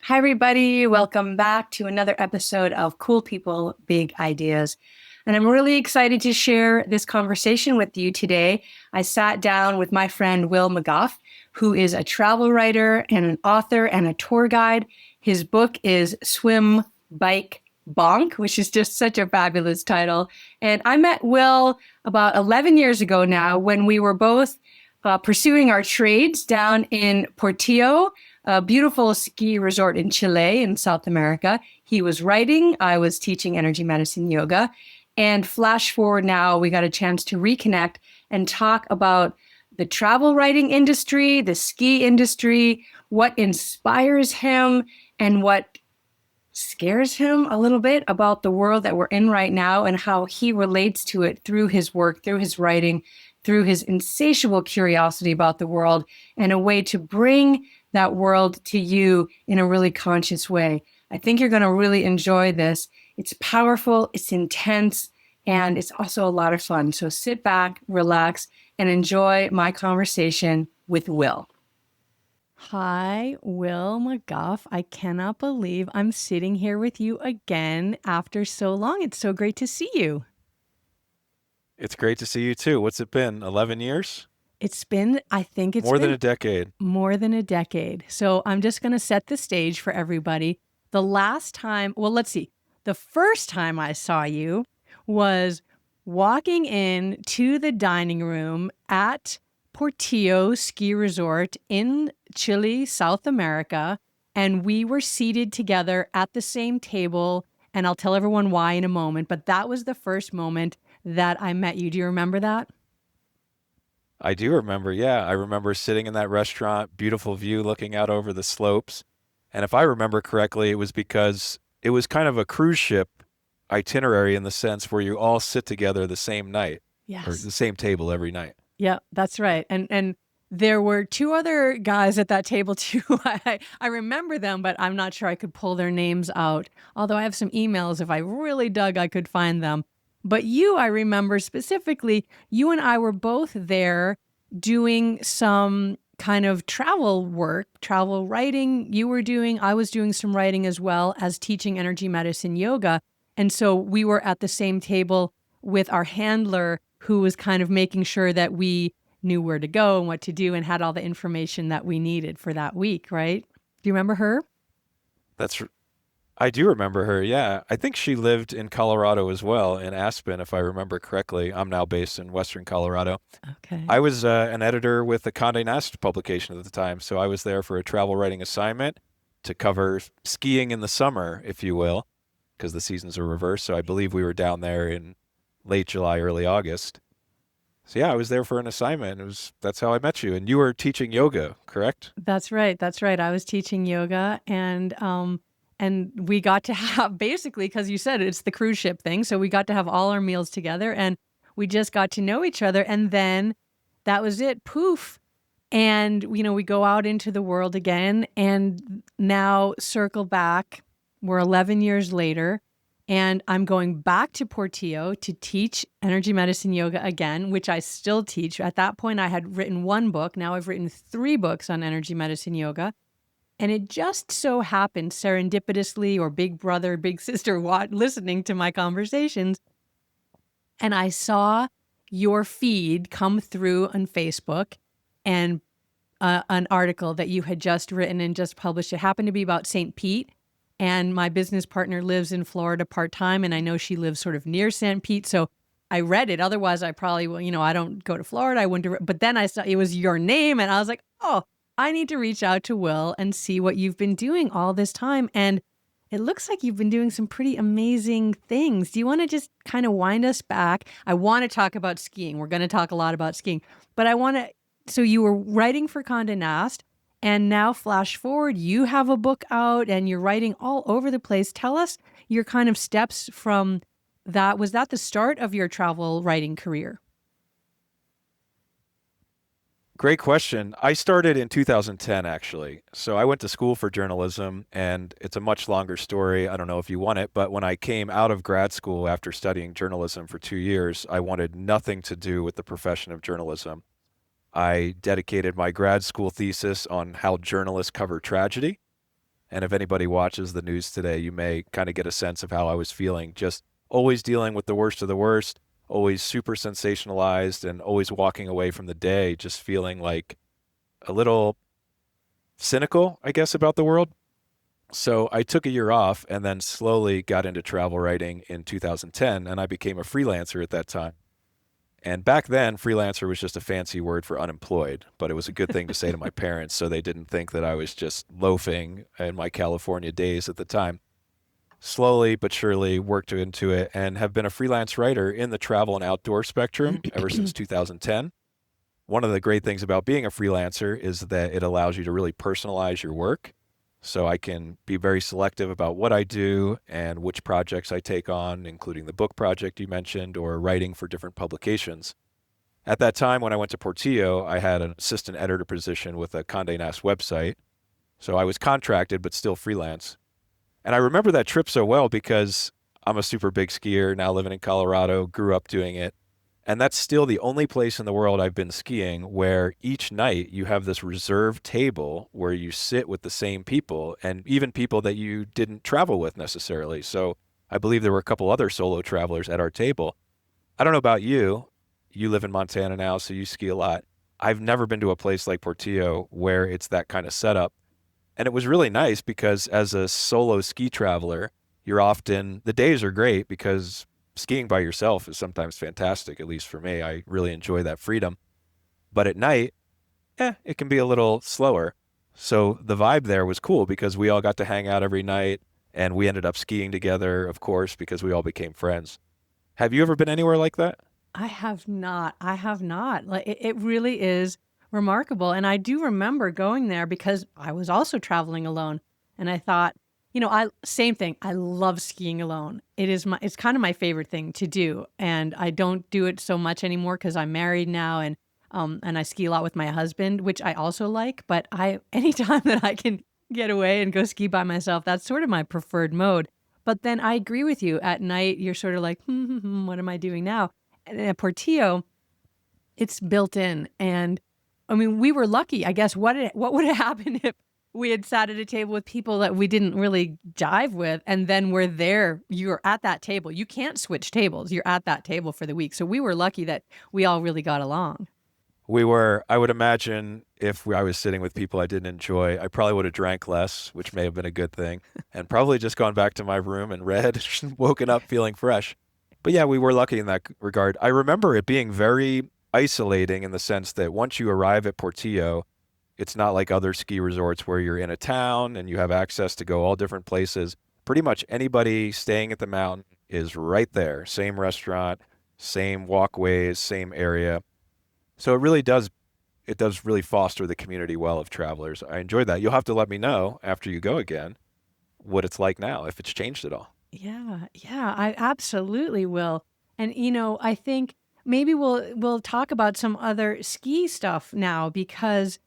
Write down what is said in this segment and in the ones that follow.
Hi, everybody. Welcome back to another episode of Cool People, Big Ideas. And I'm really excited to share this conversation with you today. I sat down with my friend Will McGough, who is a travel writer and an author and a tour guide. His book is Swim, Bike, Bonk, which is just such a fabulous title. And I met Will about 11 years ago now when we were both pursuing our trades down in Portillo, a beautiful ski resort in Chile in South America. He was writing, I was teaching energy medicine yoga. And flash forward now, we got a chance to reconnect and talk about the travel writing industry, the ski industry, what inspires him, and what scares him a little bit about the world that we're in right now and how he relates to it through his work, through his writing, through his insatiable curiosity about the world, and a way to bring that world to you in a really conscious way. I think you're going to really enjoy this. It's powerful, it's intense, and it's also a lot of fun. So sit back, relax, and enjoy my conversation with Will. Hi, Will McGough. I cannot believe I'm sitting here with you again after so long. It's so great to see you. It's great to see you too. What's it been? 11 years? I think it's More than been a decade. more than a decade. So I'm just going to set the stage for everybody. The last time, well, let's see. The first time I saw you was walking in to the dining room at Portillo Ski Resort in Chile, South America. And we were seated together at the same table. And I'll tell everyone why in a moment. But that was the first moment that I met you. Do you remember that? I do remember, yeah. I remember sitting in that restaurant, beautiful view looking out over the slopes. And if I remember correctly, it was because it was kind of a cruise ship itinerary in the sense where you all sit together the same night or Yes. the same table every night. Yeah, that's right. And there were two other guys at that table too. I remember them, but I'm not sure I could pull their names out. Although I have some emails, if I really dug, I could find them. But you, I remember specifically, you and I were both there doing some kind of travel work, travel writing. You were doing, I was doing some writing as well as teaching energy medicine yoga. And so we were at the same table with our handler who was kind of making sure that we knew where to go and what to do and had all the information that we needed for that week, right? Do you remember her? That's I do remember her, yeah. I think she lived in Colorado as well, in Aspen, if I remember correctly. I'm now based in Western Colorado. Okay. I was an editor with the Condé Nast publication at the time, so I was there for a travel writing assignment to cover skiing in the summer, if you will, because the seasons are reversed. So I believe we were down there in late July, early August. So yeah, I was there for an assignment. That's how I met you, and you were teaching yoga, correct? That's right. That's right. I was teaching yoga and we got to have basically because you said it's the cruise ship thing, so we got to have all our meals together and we just got to know each other and then that was it. Poof. And we go out into the world again and now circle back. We're 11 years later and I'm going back to Portillo to teach energy medicine yoga again, which I still teach. At that point, I had written one book. Now I've written 3 books on energy medicine yoga. And it just so happened serendipitously or big brother, big sister, listening to my conversations. And I saw your feed come through on Facebook and an article that you had just written and just published. It happened to be about St. Pete. And my business partner lives in Florida part-time. And I know she lives sort of near St. Pete. So I read it. Otherwise, I probably, I don't go to Florida. I wouldn't. But then I saw it was your name. And I was like, oh, I need to reach out to Will and see what you've been doing all this time. And it looks like you've been doing some pretty amazing things. Do you want to just kind of wind us back? I want to talk about skiing. We're going to talk a lot about skiing. But I want to, so you were writing for Condé Nast, and now flash forward, you have a book out and you're writing all over the place. Tell us your kind of steps from that. Was that the start of your travel writing career? Great question. I started in 2010, actually. So I went to school for journalism, and it's a much longer story. I don't know if you want it, but when I came out of grad school after studying journalism for 2 years, I wanted nothing to do with the profession of journalism. I dedicated my grad school thesis on how journalists cover tragedy. And if anybody watches the news today, you may kind of get a sense of how I was feeling, just always dealing with the worst of the worst, always super sensationalized, and always walking away from the day just feeling like a little cynical, I guess, about the world. So I took a year off and then slowly got into travel writing in 2010, and I became a freelancer at that time. And back then, freelancer was just a fancy word for unemployed, but it was a good thing to say to my parents so they didn't think that I was just loafing in my California days at the time. Slowly but surely worked into it and have been a freelance writer in the travel and outdoor spectrum ever since 2010. One of the great things about being a freelancer is that it allows you to really personalize your work. So I can be very selective about what I do and which projects I take on, including the book project you mentioned or writing for different publications. At that time, when I went to Portillo, I had an assistant editor position with a Condé Nast website. So I was contracted, but still freelance. And I remember that trip so well because I'm a super big skier, now living in Colorado, grew up doing it. And that's still the only place in the world I've been skiing where each night you have this reserved table where you sit with the same people and even people that you didn't travel with necessarily. So I believe there were a couple other solo travelers at our table. I don't know about you. You live in Montana now, so you ski a lot. I've never been to a place like Portillo where it's that kind of setup. And it was really nice because as a solo ski traveler, the days are great because skiing by yourself is sometimes fantastic, at least for me. I really enjoy that freedom. But at night, it can be a little slower. So the vibe there was cool because we all got to hang out every night and we ended up skiing together, of course, because we all became friends. Have you ever been anywhere like that? I have not. I have not. Like it really is remarkable. And I do remember going there because I was also traveling alone. And I thought, I same thing. I love skiing alone. It's kind of my favorite thing to do. And I don't do it so much anymore because I'm married now and I ski a lot with my husband, which I also like. But anytime that I can get away and go ski by myself, that's sort of my preferred mode. But then I agree with you. At night, you're sort of like, what am I doing now? And at Portillo, it's built in. And I mean, we were lucky. I guess what would have happened if we had sat at a table with people that we didn't really jive with, and then we're there. You're at that table. You can't switch tables. You're at that table for the week. So we were lucky that we all really got along. I would imagine if I was sitting with people I didn't enjoy, I probably would have drank less, which may have been a good thing, and probably just gone back to my room and read, woken up feeling fresh. But yeah, we were lucky in that regard. I remember it being very isolating in the sense that once you arrive at Portillo, it's not like other ski resorts where you're in a town and you have access to go all different places. Pretty much anybody staying at the mountain is right there. Same restaurant, same walkways, same area. So it does really foster the community well of travelers. I enjoyed that. You'll have to let me know after you go again what it's like now, if it's changed at all. Yeah, yeah, I absolutely will. And I think maybe we'll talk about some other ski stuff now because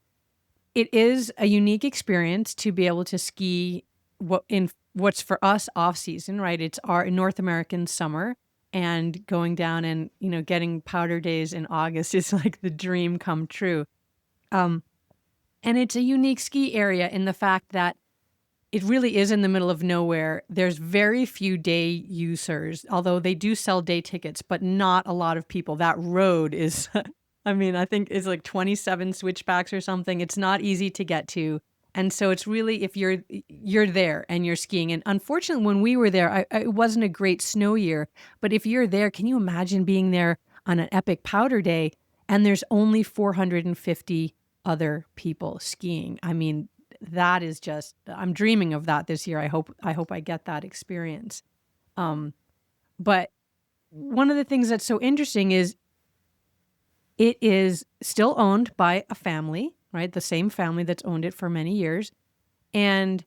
it is a unique experience to be able to ski what's for us off season, right? It's our North American summer and going down and, getting powder days in August is like the dream come true. Um, and it's a unique ski area in the fact that it really is in the middle of nowhere. There's very few day users, although they do sell day tickets, but not a lot of people. That road is, I mean, I think it's like 27 switchbacks or something. It's not easy to get to. And so it's really, if you're there and you're skiing. And unfortunately, when we were there, it wasn't a great snow year. But if you're there, can you imagine being there on an epic powder day and there's only 450 other people skiing? I mean, that is just, I'm dreaming of that this year. I hope I get that experience. But one of the things that's so interesting is it is still owned by a family, right? The same family that's owned it for many years. And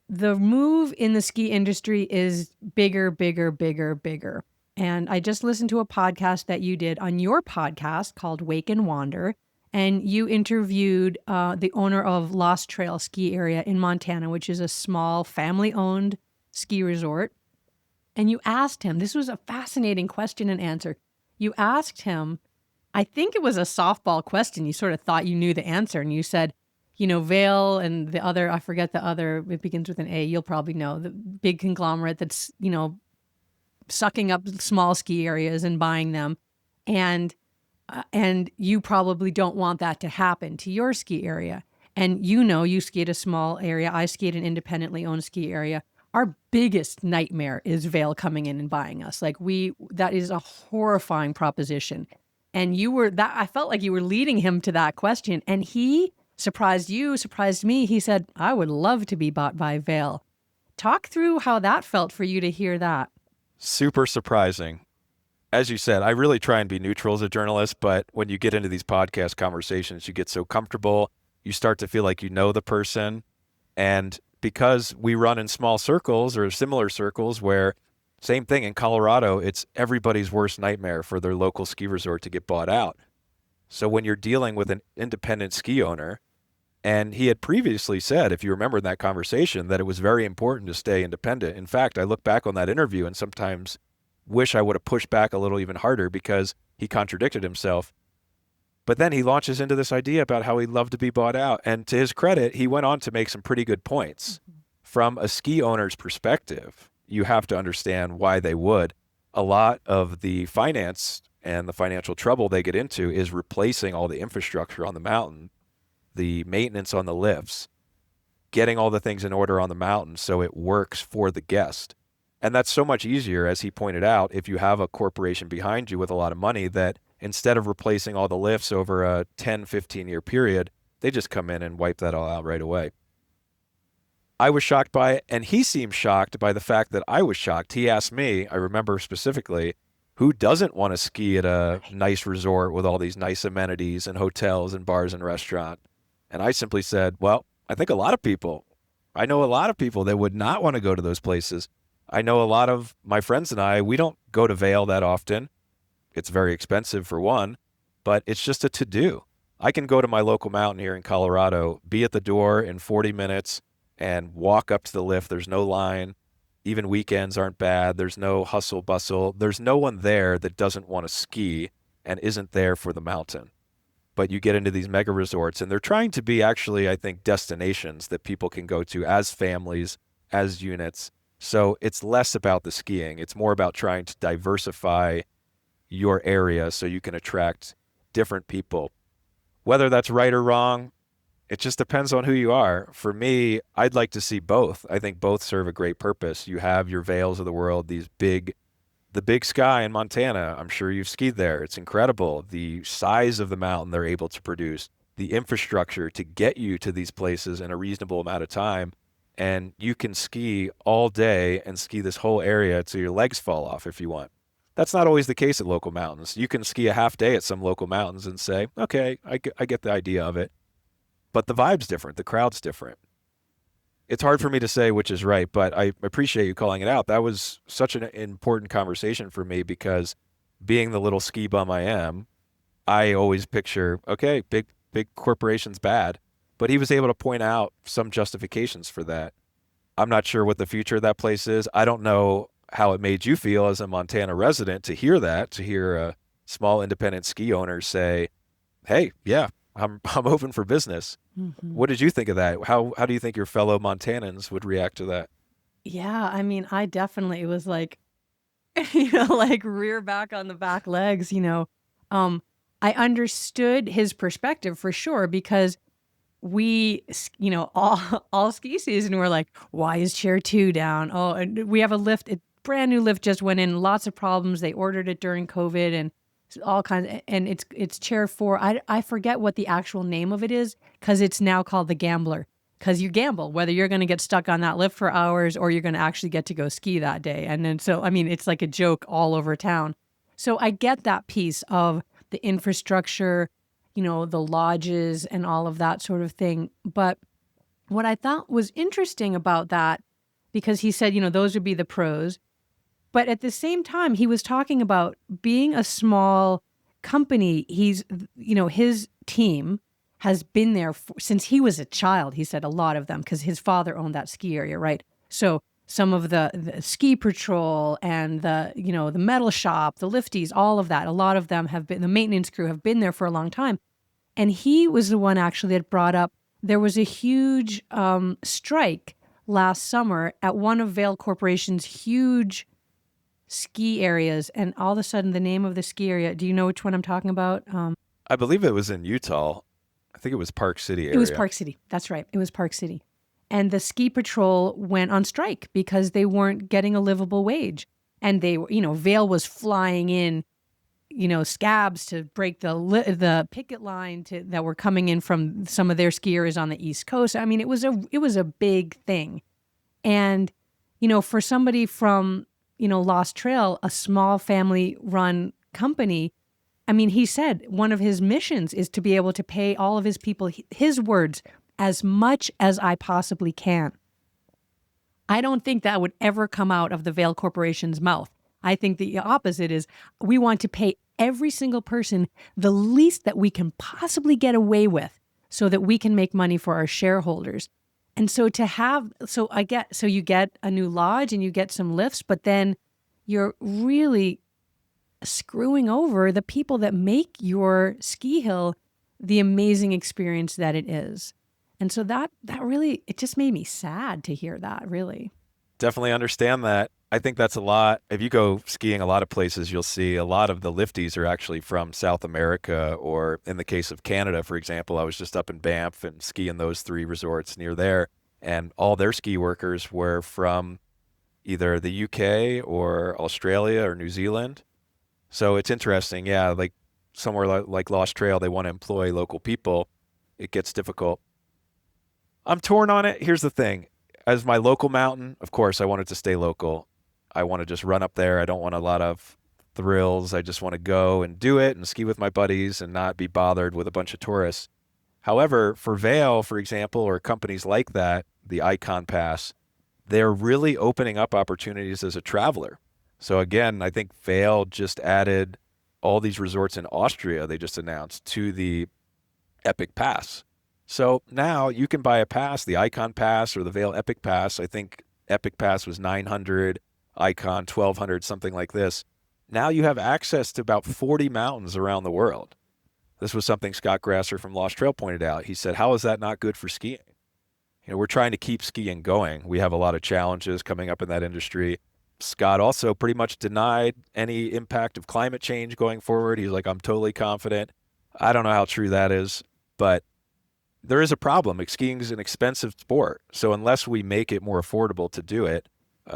the move in the ski industry is bigger, bigger, bigger, bigger. And I just listened to a podcast that you did on your podcast called Wake and Wander. And you interviewed the owner of Lost Trail Ski Area in Montana, which is a small family-owned ski resort. And you asked him, this was a fascinating question and answer. You asked him, I think it was a softball question. You sort of thought you knew the answer. And you said, Vail and the other, I forget the other, it begins with an A, you'll probably know, the big conglomerate that's, sucking up small ski areas and buying them. And you probably don't want that to happen to your ski area. And you ski at a small area. I ski at an independently owned ski area. Our biggest nightmare is Vail coming in and buying us. That is a horrifying proposition. And I felt like you were leading him to that question. And he surprised you, surprised me. He said, I would love to be bought by Vail. Talk through how that felt for you to hear that. Super surprising. As you said, I really try and be neutral as a journalist, but when you get into these podcast conversations, you get so comfortable. You start to feel like you know the person. And because we run in small circles or similar circles where, same thing in Colorado, it's everybody's worst nightmare for their local ski resort to get bought out. So when you're dealing with an independent ski owner, and he had previously said, if you remember in that conversation, that it was very important to stay independent. In fact, I look back on that interview and sometimes wish I would have pushed back a little even harder because he contradicted himself. But then he launches into this idea about how he'd love to be bought out. And to his credit, he went on to make some pretty good points. Mm-hmm. From a ski owner's perspective, you have to understand why they would. A lot of the finance and the financial trouble they get into is replacing all the infrastructure on the mountain, the maintenance on the lifts, getting all the things in order on the mountain so it works for the guest. And that's so much easier, as he pointed out, if you have a corporation behind you with a lot of money that instead of replacing all the lifts over a 10, 15-year period, they just come in and wipe that all out right away. I was shocked by it, and he seemed shocked by the fact that I was shocked. He asked me, I remember specifically, who doesn't want to ski at a nice resort with all these nice amenities and hotels and bars and restaurant? And I simply said, well, I think a lot of people. I know a lot of people that would not want to go to those places. I know a lot of my friends and I, we don't go to Vail that often. It's very expensive for one, but it's just a to-do. I can go to my local mountain here in Colorado, be at the door in 40 minutes and walk up to the lift. There's no line. Even weekends aren't bad. There's no hustle bustle. There's no one there that doesn't want to ski and isn't there for the mountain. But you get into these mega resorts, and they're trying to be actually, I think, destinations that people can go to as families, as units. So it's less about the skiing. It's more about trying to diversify your area so you can attract different people. Whether that's right or wrong, it just depends on who you are. For me, I'd like to see both. I think both serve a great purpose. You have your Vails of the world, the big sky in Montana. I'm sure you've skied there. It's incredible. The size of the mountain they're able to produce, the infrastructure to get you to these places in a reasonable amount of time. And you can ski all day and ski this whole area till your legs fall off if you want. That's not always the case at local mountains. You can ski a half day at some local mountains and say, okay, I get the idea of it. But the vibe's different. The crowd's different. It's hard for me to say which is right, but I appreciate you calling it out. That was such an important conversation for me because being the little ski bum I am, I always picture, okay, big corporation's bad. But he was able to point out some justifications for that. I'm not sure what the future of that place is. I don't know how it made you feel as a Montana resident to hear that, to hear a small independent ski owner say, hey, yeah, I'm open for business. Mm-hmm. What did you think of that? How do you think your fellow Montanans would react to that? Yeah, I mean, I definitely was like, like rear back on the back legs, I understood his perspective for sure because we, all ski season, we're like, why is chair 2 down? Oh, and we have a lift, a brand new lift just went in, lots of problems. They ordered it during COVID and all kinds, and it's chair 4. I forget what the actual name of it is because it's now called the Gambler because you gamble whether you're going to get stuck on that lift for hours or you're going to actually get to go ski that day. And then, so, I mean, it's like a joke all over town. So I get that piece of the infrastructure, the lodges and all of that sort of thing. But what I thought was interesting about that, because he said, those would be the pros. But at the same time, he was talking about being a small company. He's, his team has been there since he was a child. He said a lot of them, because his father owned that ski area, right? So some of the ski patrol and the metal shop, the lifties, all of that, a lot of them have been, the maintenance crew have been there for a long time. And he was the one actually that brought up there was a huge strike last summer at one of Vail Corporation's huge ski areas, and all of a sudden the name of the ski area, do you know which one I'm talking about? I believe it was in Utah. I think it was Park City It was area. Park City. That's right. It was Park City. And the ski patrol went on strike because they weren't getting a livable wage. And they were, Vail was flying in, scabs to break the picket line that were coming in from some of their skiers on the East Coast. I mean, it was a big thing. And, for somebody from, Lost Trail, a small family run company, I mean, he said one of his missions is to be able to pay all of his people, his words, as much as I possibly can. I don't think that would ever come out of the Vail Corporation's mouth. I think the opposite is we want to pay every single person the least that we can possibly get away with so that we can make money for our shareholders. And so you get a new lodge and you get some lifts, but then you're really screwing over the people that make your ski hill the amazing experience that it is. And so that really, it just made me sad to hear that, really. Definitely understand that. I think that's a lot. If you go skiing a lot of places, you'll see a lot of the lifties are actually from South America, or in the case of Canada, for example, I was just up in Banff and skiing those 3 resorts near there, and all their ski workers were from either the UK or Australia or New Zealand. So it's interesting. Yeah, like somewhere like Lost Trail, they want to employ local people. It gets difficult. I'm torn on it. Here's the thing. As my local mountain, of course, I want it to stay local. I want to just run up there. I don't want a lot of thrills. I just want to go and do it and ski with my buddies and not be bothered with a bunch of tourists. However, for Vail, for example, or companies like that, the Icon Pass, they're really opening up opportunities as a traveler. So again, I think Vail just added all these resorts in Austria they just announced to the Epic Pass. So now you can buy a pass, the Icon Pass or the Vail Epic Pass. I think Epic Pass was 900, Icon 1200, something like this. Now you have access to about 40 mountains around the world. This was something Scott Grasser from Lost Trail pointed out. He said, how is that not good for skiing? We're trying to keep skiing going. We have a lot of challenges coming up in that industry. Scott also pretty much denied any impact of climate change going forward. He's like, I'm totally confident. I don't know how true that is, but there is a problem. Skiing is an expensive sport. So unless we make it more affordable to do it,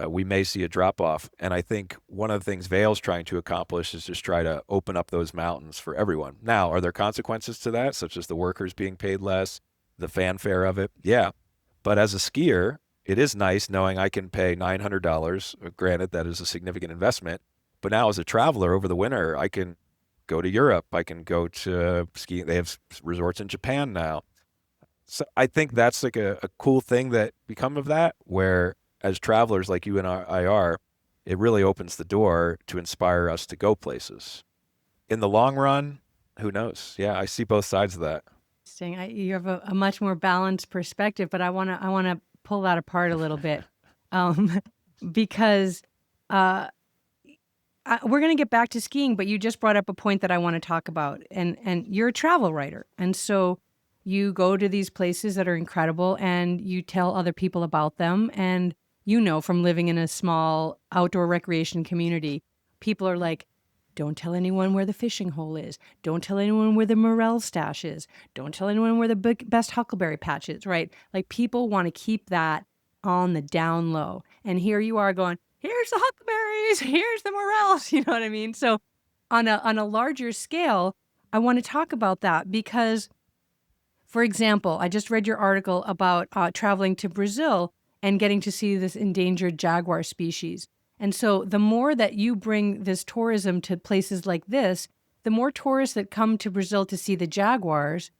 we may see a drop off. And I think one of the things Vail's trying to accomplish is just try to open up those mountains for everyone. Now, are there consequences to that, such as the workers being paid less, the fanfare of it? Yeah. But as a skier, it is nice knowing I can pay $900. Granted, that is a significant investment. But now as a traveler over the winter, I can go to Europe. I can go to ski. They have resorts in Japan now. So I think that's like a cool thing that become of that, where as travelers like you and I are, it really opens the door to inspire us to go places. In the long run, who knows? Yeah, I see both sides of that. Interesting. You have a much more balanced perspective, but I wanna pull that apart a little bit, um, because we're gonna get back to skiing. But you just brought up a point that I want to talk about, and you're a travel writer, and so you go to these places that are incredible, and you tell other people about them, and from living in a small outdoor recreation community, people are like, don't tell anyone where the fishing hole is. Don't tell anyone where the morel stash is. Don't tell anyone where the best huckleberry patch is, right? Like, people want to keep that on the down low. And here you are going, here's the huckleberries, here's the morels, you know what I mean? So on a larger scale, I want to talk about that because, for example, I just read your article about traveling to Brazil and getting to see this endangered jaguar species. And so the more that you bring this tourism to places like this, the more tourists that come to Brazil to see the jaguars,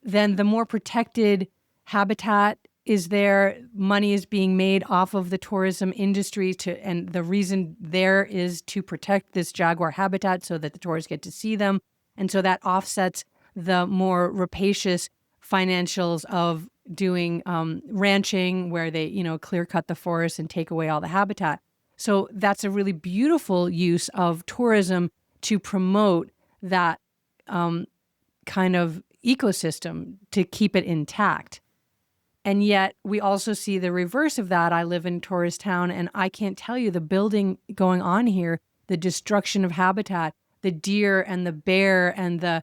then the more protected habitat is there. Money is being made off of the tourism industry and the reason there is to protect this jaguar habitat so that the tourists get to see them. And so that offsets the more rapacious financials of doing ranching, where they, clear cut the forest and take away all the habitat. So that's a really beautiful use of tourism to promote that kind of ecosystem to keep it intact. And yet we also see the reverse of that. I live in tourist town, and I can't tell you the building going on here, the destruction of habitat, the deer and the bear and the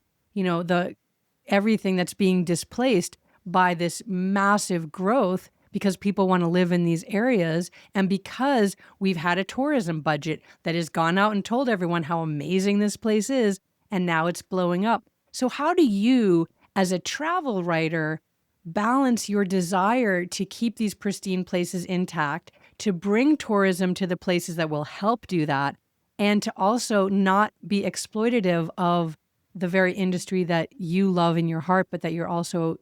everything that's being displaced by this massive growth because people want to live in these areas, and because we've had a tourism budget that has gone out and told everyone how amazing this place is, and now it's blowing up. So how do you, as a travel writer, balance your desire to keep these pristine places intact, to bring tourism to the places that will help do that, and to also not be exploitative of the very industry that you love in your heart, but that you're also,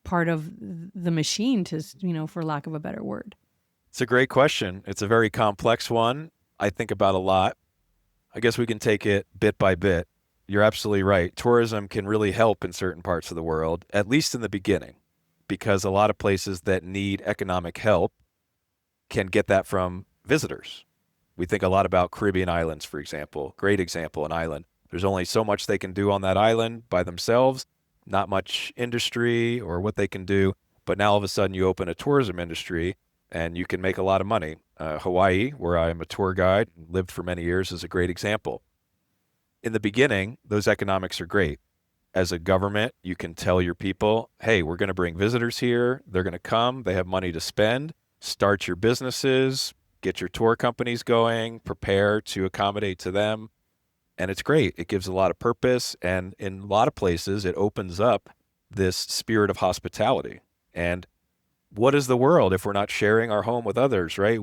part of the machine, to, for lack of a better word? It's a great question. It's a very complex one. I think about a lot. I guess we can take it bit by bit. You're absolutely right. Tourism can really help in certain parts of the world, at least in the beginning, because a lot of places that need economic help can get that from visitors. We think a lot about Caribbean islands, for example. Great example, an island. There's only so much they can do on that island by themselves, not much industry or what they can do. But now all of a sudden you open a tourism industry and you can make a lot of money. Hawaii, where I'm a tour guide, lived for many years, is a great example. In the beginning, those economics are great. As a government, you can tell your people, hey, we're going to bring visitors here. They're going to come. They have money to spend. Start your businesses, get your tour companies going, prepare to accommodate to them. And it's great. It gives a lot of purpose. And in a lot of places, it opens up this spirit of hospitality. And what is the world if we're not sharing our home with others, right?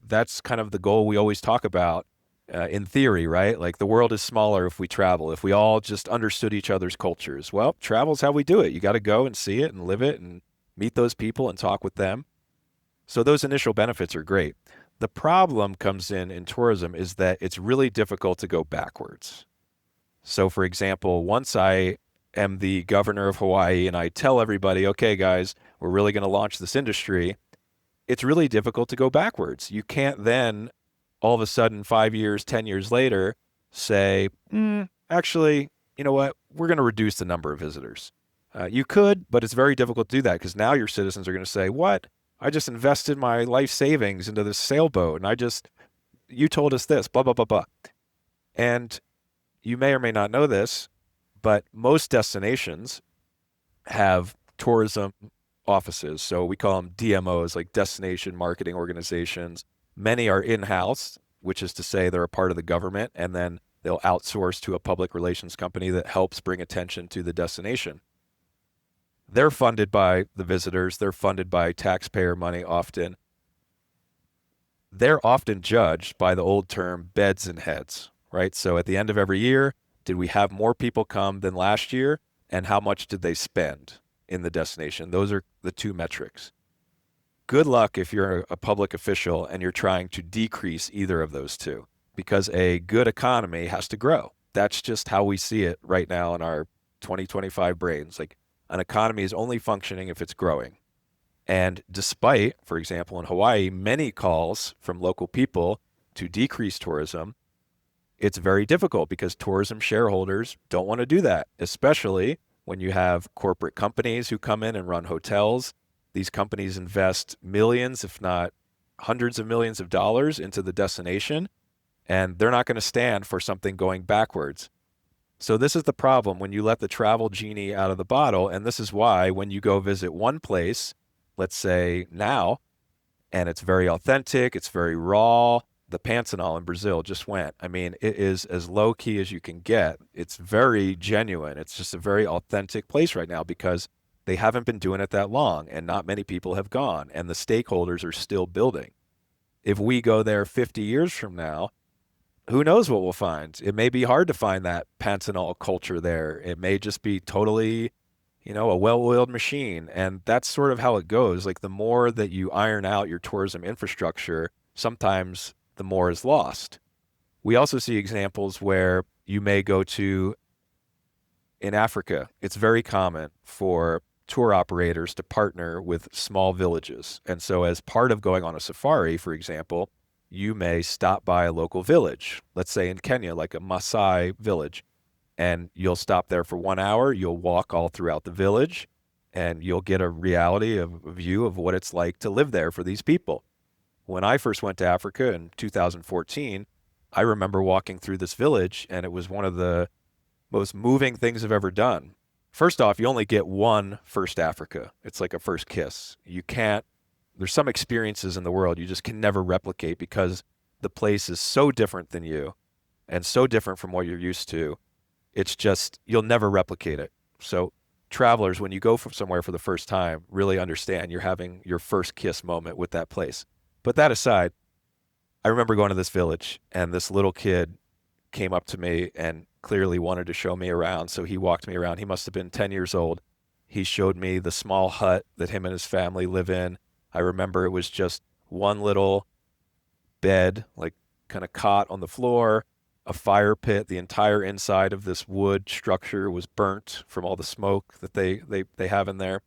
That's kind of the goal we always talk about in theory, right? Like the world is smaller if we travel, if we all just understood each other's cultures. Well, travel's how we do it. You got to go and see it and live it and meet those people and talk with them. So those initial benefits are great. The problem comes in tourism is that it's really difficult to go backwards. So for example, once I am the governor of Hawaii and I tell everybody, okay, guys, we're really going to launch this industry, it's really difficult to go backwards. You can't then all of a sudden 5 years, 10 years later say, actually, you know what, we're going to reduce the number of visitors. You could, but it's very difficult to do that because now your citizens are going to say, what? I just invested my life savings into this sailboat and you told us this, blah, blah, blah, blah. And you may or may not know this, but most destinations have tourism offices. So we call them DMOs, like destination marketing organizations. Many are in-house, which is to say they're a part of the government, and then they'll outsource to a public relations company that helps bring attention to the destination. They're funded by the visitors. They're funded by taxpayer money often. They're often judged by the old term beds and heads, right? So at the end of every year, did we have more people come than last year? And how much did they spend in the destination? Those are the two metrics. Good luck if you're a public official and you're trying to decrease either of those two, because a good economy has to grow. That's just how we see it right now in our 2025 brains. Like, an economy is only functioning if it's growing. And despite, for example, in Hawaii, many calls from local people to decrease tourism, it's very difficult because tourism shareholders don't want to do that, especially when you have corporate companies who come in and run hotels. These companies invest millions, if not hundreds of millions of dollars into the destination, and they're not going to stand for something going backwards. So this is the problem when you let the travel genie out of the bottle. And this is why when you go visit one place, let's say now, and it's very authentic, it's very raw. The Pantanal in Brazil just went. I mean, it is as low key as you can get. It's very genuine. It's just a very authentic place right now because they haven't been doing it that long and not many people have gone and the stakeholders are still building. If we go there 50 years from now, who knows what we'll find? It may be hard to find that Pantanal culture there. It may just be totally, a well-oiled machine. And that's sort of how it goes. Like the more that you iron out your tourism infrastructure, sometimes the more is lost. We also see examples where you may go to, in Africa, it's very common for tour operators to partner with small villages. And so as part of going on a safari, for example, you may stop by a local village, let's say in Kenya, like a Maasai village, and you'll stop there for 1 hour. You'll walk all throughout the village, and you'll get a reality of a view of what it's like to live there for these people. When I first went to Africa in 2014, I remember walking through this village, and it was one of the most moving things I've ever done. First off, you only get one first Africa. It's like a first kiss. You can't, there's some experiences in the world you just can never replicate because the place is so different than you and so different from what you're used to. It's just, you'll never replicate it. So travelers, when you go from somewhere for the first time, really understand you're having your first kiss moment with that place. But that aside, I remember going to this village, and this little kid came up to me and clearly wanted to show me around. So he walked me around. He must have been 10 years old. He showed me the small hut that him and his family live in. I remember it was just one little bed, like kind of cot on the floor, a fire pit. The entire inside of this wood structure was burnt from all the smoke that they have in there.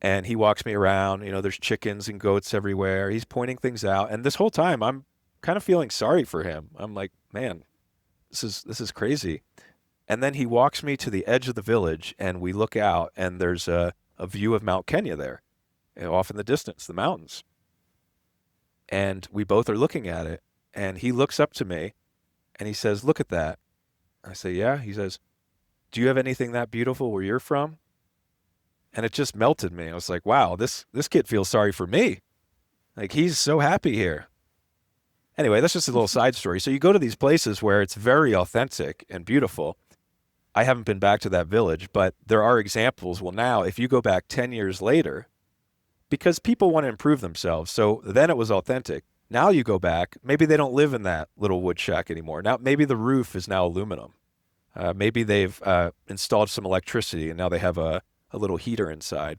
And he walks me around, there's chickens and goats everywhere. He's pointing things out. And this whole time I'm kind of feeling sorry for him. I'm like, man, this is crazy. And then he walks me to the edge of the village, and we look out, and there's a view of Mount Kenya there, off in the distance, the mountains. And we both are looking at it, and he looks up to me and he says, "Look at that." I say, "Yeah." He says, "Do you have anything that beautiful where you're from?" And it just melted me. I was like, wow, this kid feels sorry for me. Like, he's so happy here. Anyway, that's just a little side story. So you go to these places where it's very authentic and beautiful. I haven't been back to that village, but there are examples. Well, now, if you go back 10 years later, because people want to improve themselves, so then it was authentic. Now you go back, maybe they don't live in that little wood shack anymore. Now, maybe the roof is now aluminum. Maybe they've installed some electricity, and now they have a little heater inside.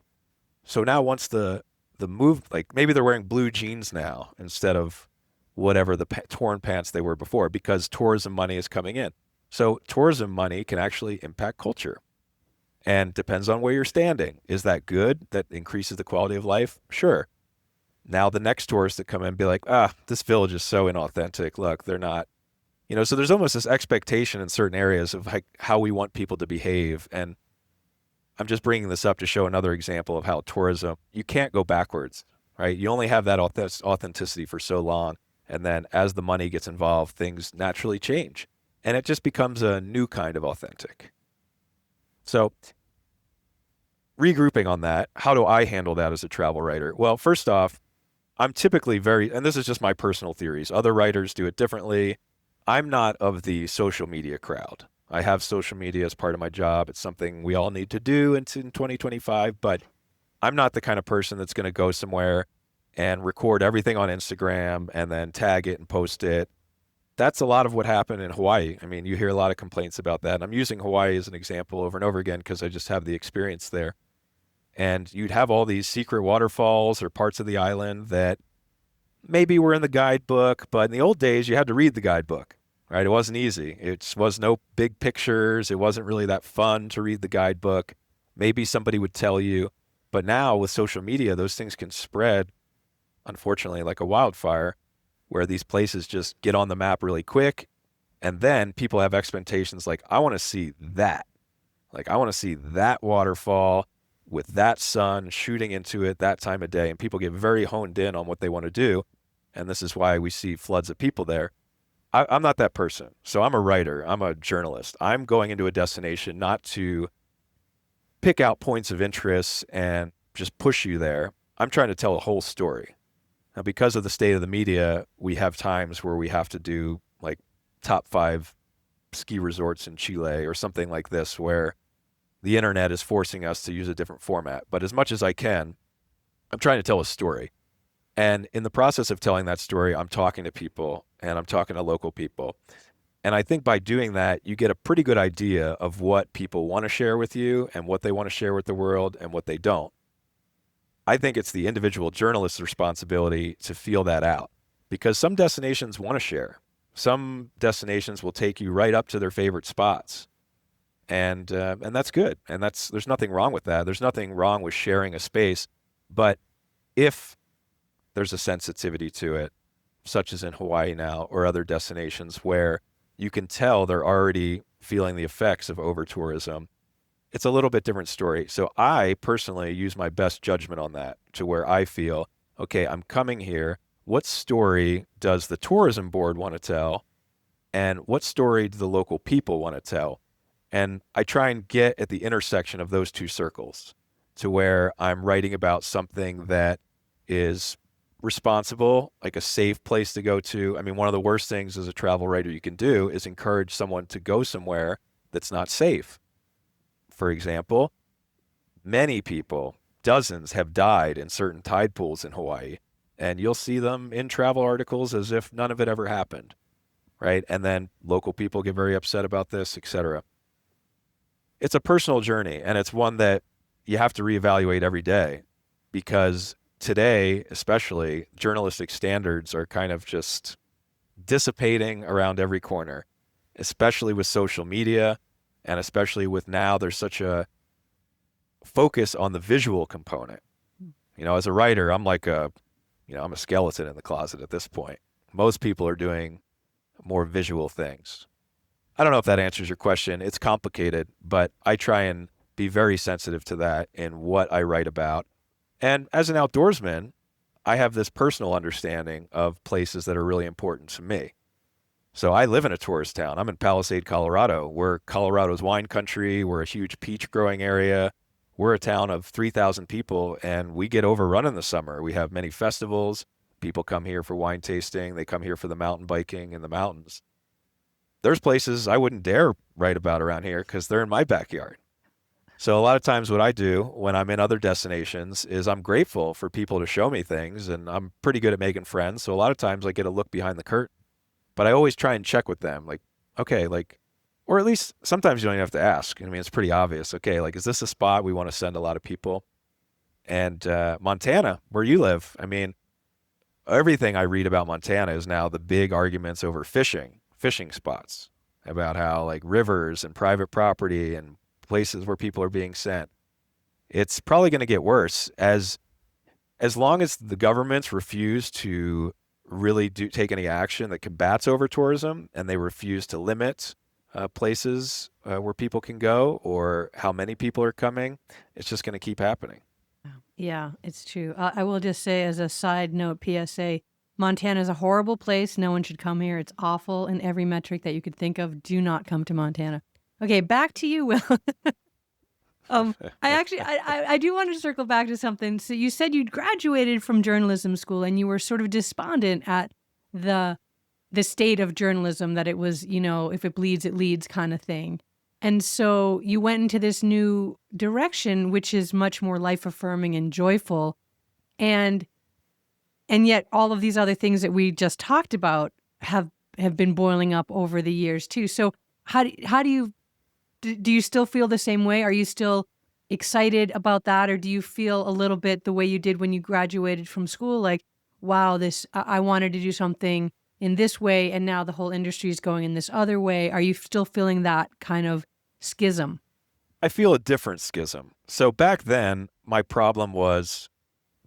So now once the move, like maybe they're wearing blue jeans now instead of whatever the torn pants they were before, because tourism money is coming in. So tourism money can actually impact culture, and depends on where you're standing. Is that good? That increases the quality of life? Sure. Now the next tourists that come in be like, this village is so inauthentic. Look, they're not, so there's almost this expectation in certain areas of like how we want people to behave. And I'm just bringing this up to show another example of how tourism, you can't go backwards, right? You only have that authenticity for so long. And then as the money gets involved, things naturally change. And it just becomes a new kind of authentic. So regrouping on that, how do I handle that as a travel writer? Well, first off, I'm typically and this is just my personal theories. Other writers do it differently. I'm not of the social media crowd. I have social media as part of my job. It's something we all need to do in 2025, but I'm not the kind of person that's going to go somewhere and record everything on Instagram and then tag it and post it. That's a lot of what happened in Hawaii. I mean, you hear a lot of complaints about that. And I'm using Hawaii as an example over and over again because I just have the experience there. And you'd have all these secret waterfalls or parts of the island that maybe were in the guidebook, but in the old days, you had to read the guidebook. Right? It wasn't easy. It was no big pictures. It wasn't really that fun to read the guidebook. Maybe somebody would tell you. But now with social media, those things can spread, unfortunately, like a wildfire, where these places just get on the map really quick. And then people have expectations like, I want to see that. Like, I want to see that waterfall with that sun shooting into it that time of day. And people get very honed in on what they want to do. And this is why we see floods of people there. I'm not that person. So I'm a writer. I'm a journalist. I'm going into a destination not to pick out points of interest and just push you there. I'm trying to tell a whole story. Now, because of the state of the media, we have times where we have to do like top 5 ski resorts in Chile or something like this, where the internet is forcing us to use a different format. But as much as I can, I'm trying to tell a story. And in the process of telling that story, I'm talking to people and I'm talking to local people. And I think by doing that, you get a pretty good idea of what people want to share with you and what they want to share with the world and what they don't. I think it's the individual journalist's responsibility to feel that out, because some destinations want to share. Some destinations will take you right up to their favorite spots. And that's good. And there's nothing wrong with that. There's nothing wrong with sharing a space. But if there's a sensitivity to it, such as in Hawaii now or other destinations where you can tell they're already feeling the effects of over tourism, it's a little bit different story. So I personally use my best judgment on that to where I feel, okay, I'm coming here. What story does the tourism board want to tell? And what story do the local people want to tell? And I try and get at the intersection of those two circles to where I'm writing about something that is responsible, like a safe place to go to. I mean, one of the worst things as a travel writer you can do is encourage someone to go somewhere that's not safe. For example, many people, dozens, have died in certain tide pools in Hawaii, and you'll see them in travel articles as if none of it ever happened, right? And then local people get very upset about this, etc. It's a personal journey, and it's one that you have to reevaluate every day because today, especially, journalistic standards are kind of just dissipating around every corner, especially with social media, and especially with now there's such a focus on the visual component. You know, as a writer, I'm like I'm a skeleton in the closet at this point. Most people are doing more visual things. I don't know if that answers your question. It's complicated, but I try and be very sensitive to that in what I write about. And as an outdoorsman, I have this personal understanding of places that are really important to me. So I live in a tourist town. I'm in Palisade, Colorado. We're Colorado's wine country. We're a huge peach growing area. We're a town of 3,000 people, and we get overrun in the summer. We have many festivals. People come here for wine tasting. They come here for the mountain biking in the mountains. There's places I wouldn't dare write about around here because they're in my backyard. So a lot of times what I do when I'm in other destinations is I'm grateful for people to show me things, and I'm pretty good at making friends. So a lot of times I get a look behind the curtain, but I always try and check with them. Like, okay, like, or at least sometimes you don't even have to ask. I mean, it's pretty obvious. Okay, like, is this a spot we want to send a lot of people? And Montana, where you live, I mean, everything I read about Montana is now the big arguments over fishing spots, about how like rivers and private property and places where people are being sent. It's probably going to get worse as long as the governments refuse to really take any action that combats over tourism, and they refuse to limit places where people can go or how many people are coming. It's just going to keep happening. Yeah, it's true. I will just say as a side note, PSA, Montana is a horrible place. No one should come here. It's awful in every metric that you could think of. Do not come to Montana. Okay, back to you, Will. I do want to circle back to something. So you said you'd graduated from journalism school and you were sort of despondent at the state of journalism, that it was, if it bleeds, it leads kind of thing. And so you went into this new direction, which is much more life affirming and joyful. And yet all of these other things that we just talked about have been boiling up over the years too. So how do you still feel the same way? Are you still excited about that? Or do you feel a little bit the way you did when you graduated from school? Like, wow, I wanted to do something in this way, and now the whole industry is going in this other way. Are you still feeling that kind of schism? I feel a different schism. So back then, my problem was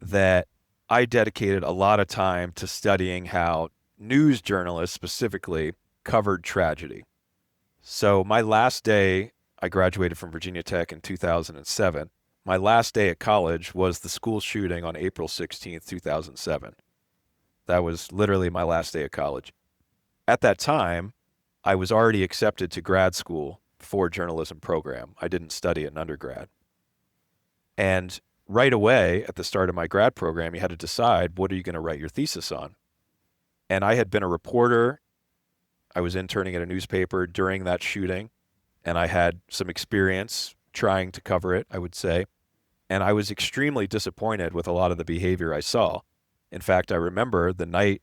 that I dedicated a lot of time to studying how news journalists specifically covered tragedy. So my last day, I graduated from Virginia Tech in 2007. My last day at college was the school shooting on April 16th, 2007. That was literally my last day of college. At that time, I was already accepted to grad school for journalism program. I didn't study it in undergrad. And right away at the start of my grad program, you had to decide, what are you going to write your thesis on? And I had been a reporter. I was interning at a newspaper during that shooting, and I had some experience trying to cover it, I would say. And I was extremely disappointed with a lot of the behavior I saw. In fact, I remember the night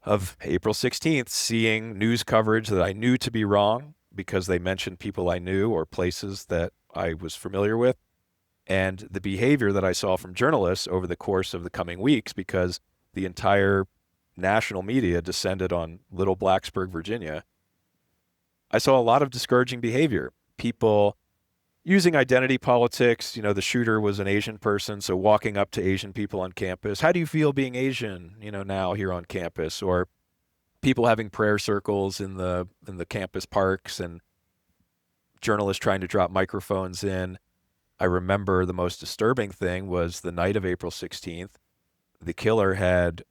of April 16th seeing news coverage that I knew to be wrong because they mentioned people I knew or places that I was familiar with, and the behavior that I saw from journalists over the course of the coming weeks, because the entire national media descended on little Blacksburg, Virginia. I saw a lot of discouraging behavior. People using identity politics. The shooter was an Asian person, so walking up to Asian people on campus. How do you feel being Asian, now here on campus? Or people having prayer circles in the campus parks and journalists trying to drop microphones in. I remember the most disturbing thing was the night of April 16th. The killer had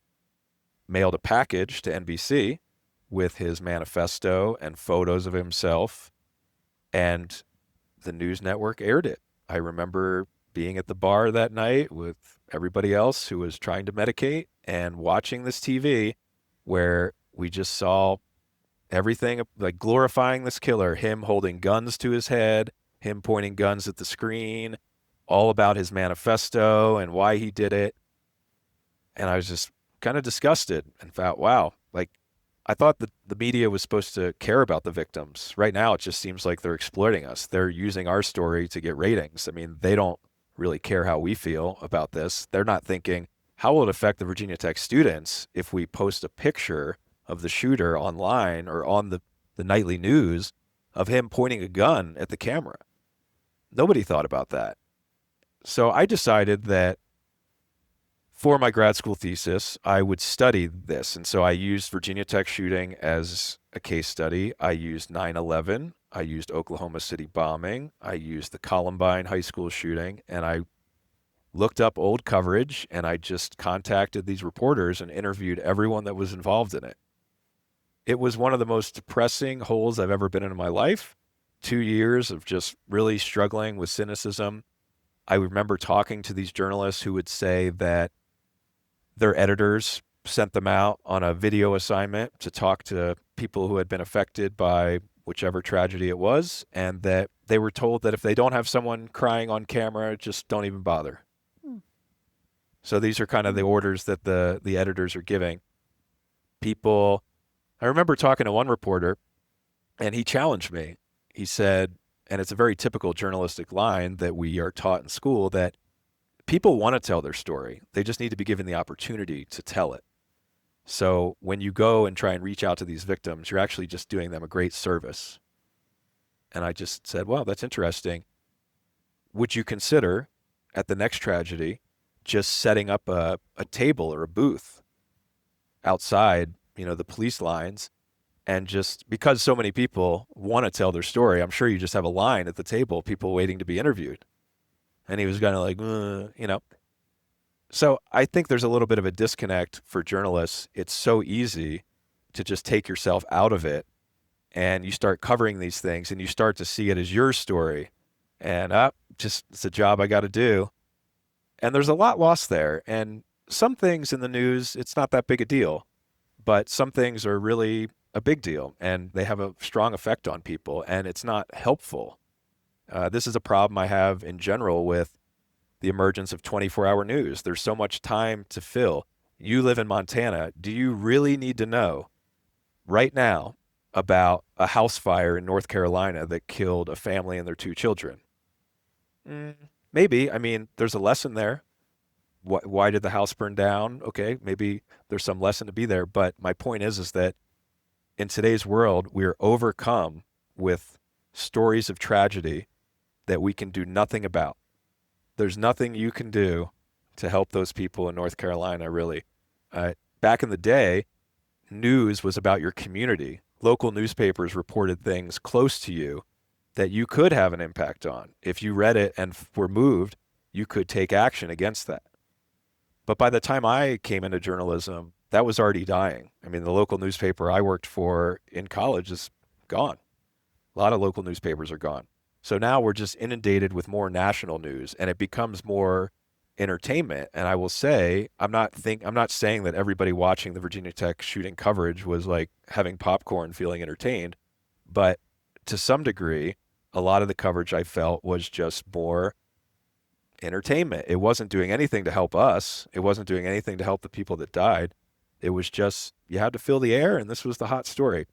mailed a package to NBC with his manifesto and photos of himself, and the news network aired it. I remember being at the bar that night with everybody else who was trying to medicate and watching this TV where we just saw everything like glorifying this killer, him holding guns to his head, him pointing guns at the screen, all about his manifesto and why he did it. And I was just kind of disgusted and thought, wow, like I thought that the media was supposed to care about the victims. Right now, it just seems like they're exploiting us. They're using our story to get ratings. I mean, they don't really care how we feel about this. They're not thinking, how will it affect the Virginia Tech students if we post a picture of the shooter online or on the nightly news of him pointing a gun at the camera? Nobody thought about that. So I decided that for my grad school thesis, I would study this. And so I used Virginia Tech shooting as a case study. I used 9/11. I used Oklahoma City bombing. I used the Columbine high school shooting. And I looked up old coverage and I just contacted these reporters and interviewed everyone that was involved in it. It was one of the most depressing holes I've ever been in my life. 2 years of just really struggling with cynicism. I remember talking to these journalists who would say that their editors sent them out on a video assignment to talk to people who had been affected by whichever tragedy it was, and that they were told that if they don't have someone crying on camera, just don't even bother. Hmm. So these are kind of the orders that the editors are giving. People, I remember talking to one reporter, and he challenged me. He said, and it's a very typical journalistic line that we are taught in school, that people want to tell their story. They just need to be given the opportunity to tell it. So when you go and try and reach out to these victims, you're actually just doing them a great service. And I just said, well, that's interesting. Would you consider at the next tragedy just setting up a table or a booth outside, the police lines, and just because so many people want to tell their story, I'm sure you just have a line at the table, people waiting to be interviewed. And he was kind of like. So I think there's a little bit of a disconnect for journalists. It's so easy to just take yourself out of it and you start covering these things and you start to see it as your story. And just it's a job I got to do. And there's a lot lost there. And some things in the news, it's not that big a deal. But some things are really a big deal and they have a strong effect on people and it's not helpful. This is a problem I have in general with the emergence of 24-hour news. There's so much time to fill. You live in Montana. Do you really need to know right now about a house fire in North Carolina that killed a family and their two children? Maybe. I mean, there's a lesson there. Why did the house burn down? Okay, maybe there's some lesson to be there. But my point is that in today's world, we're overcome with stories of tragedy that we can do nothing about. There's nothing you can do to help those people in North Carolina, really. Back in the day, news was about your community. Local newspapers reported things close to you that you could have an impact on. If you read it and were moved, you could take action against that. But by the time I came into journalism, that was already dying. I mean, the local newspaper I worked for in college is gone. A lot of local newspapers are gone. So now we're just inundated with more national news and it becomes more entertainment. And I will say, I'm not saying that everybody watching the Virginia Tech shooting coverage was like having popcorn, feeling entertained, but to some degree, a lot of the coverage I felt was just more entertainment. It wasn't doing anything to help us. It wasn't doing anything to help the people that died. It was just, you had to fill the air and this was the hot story.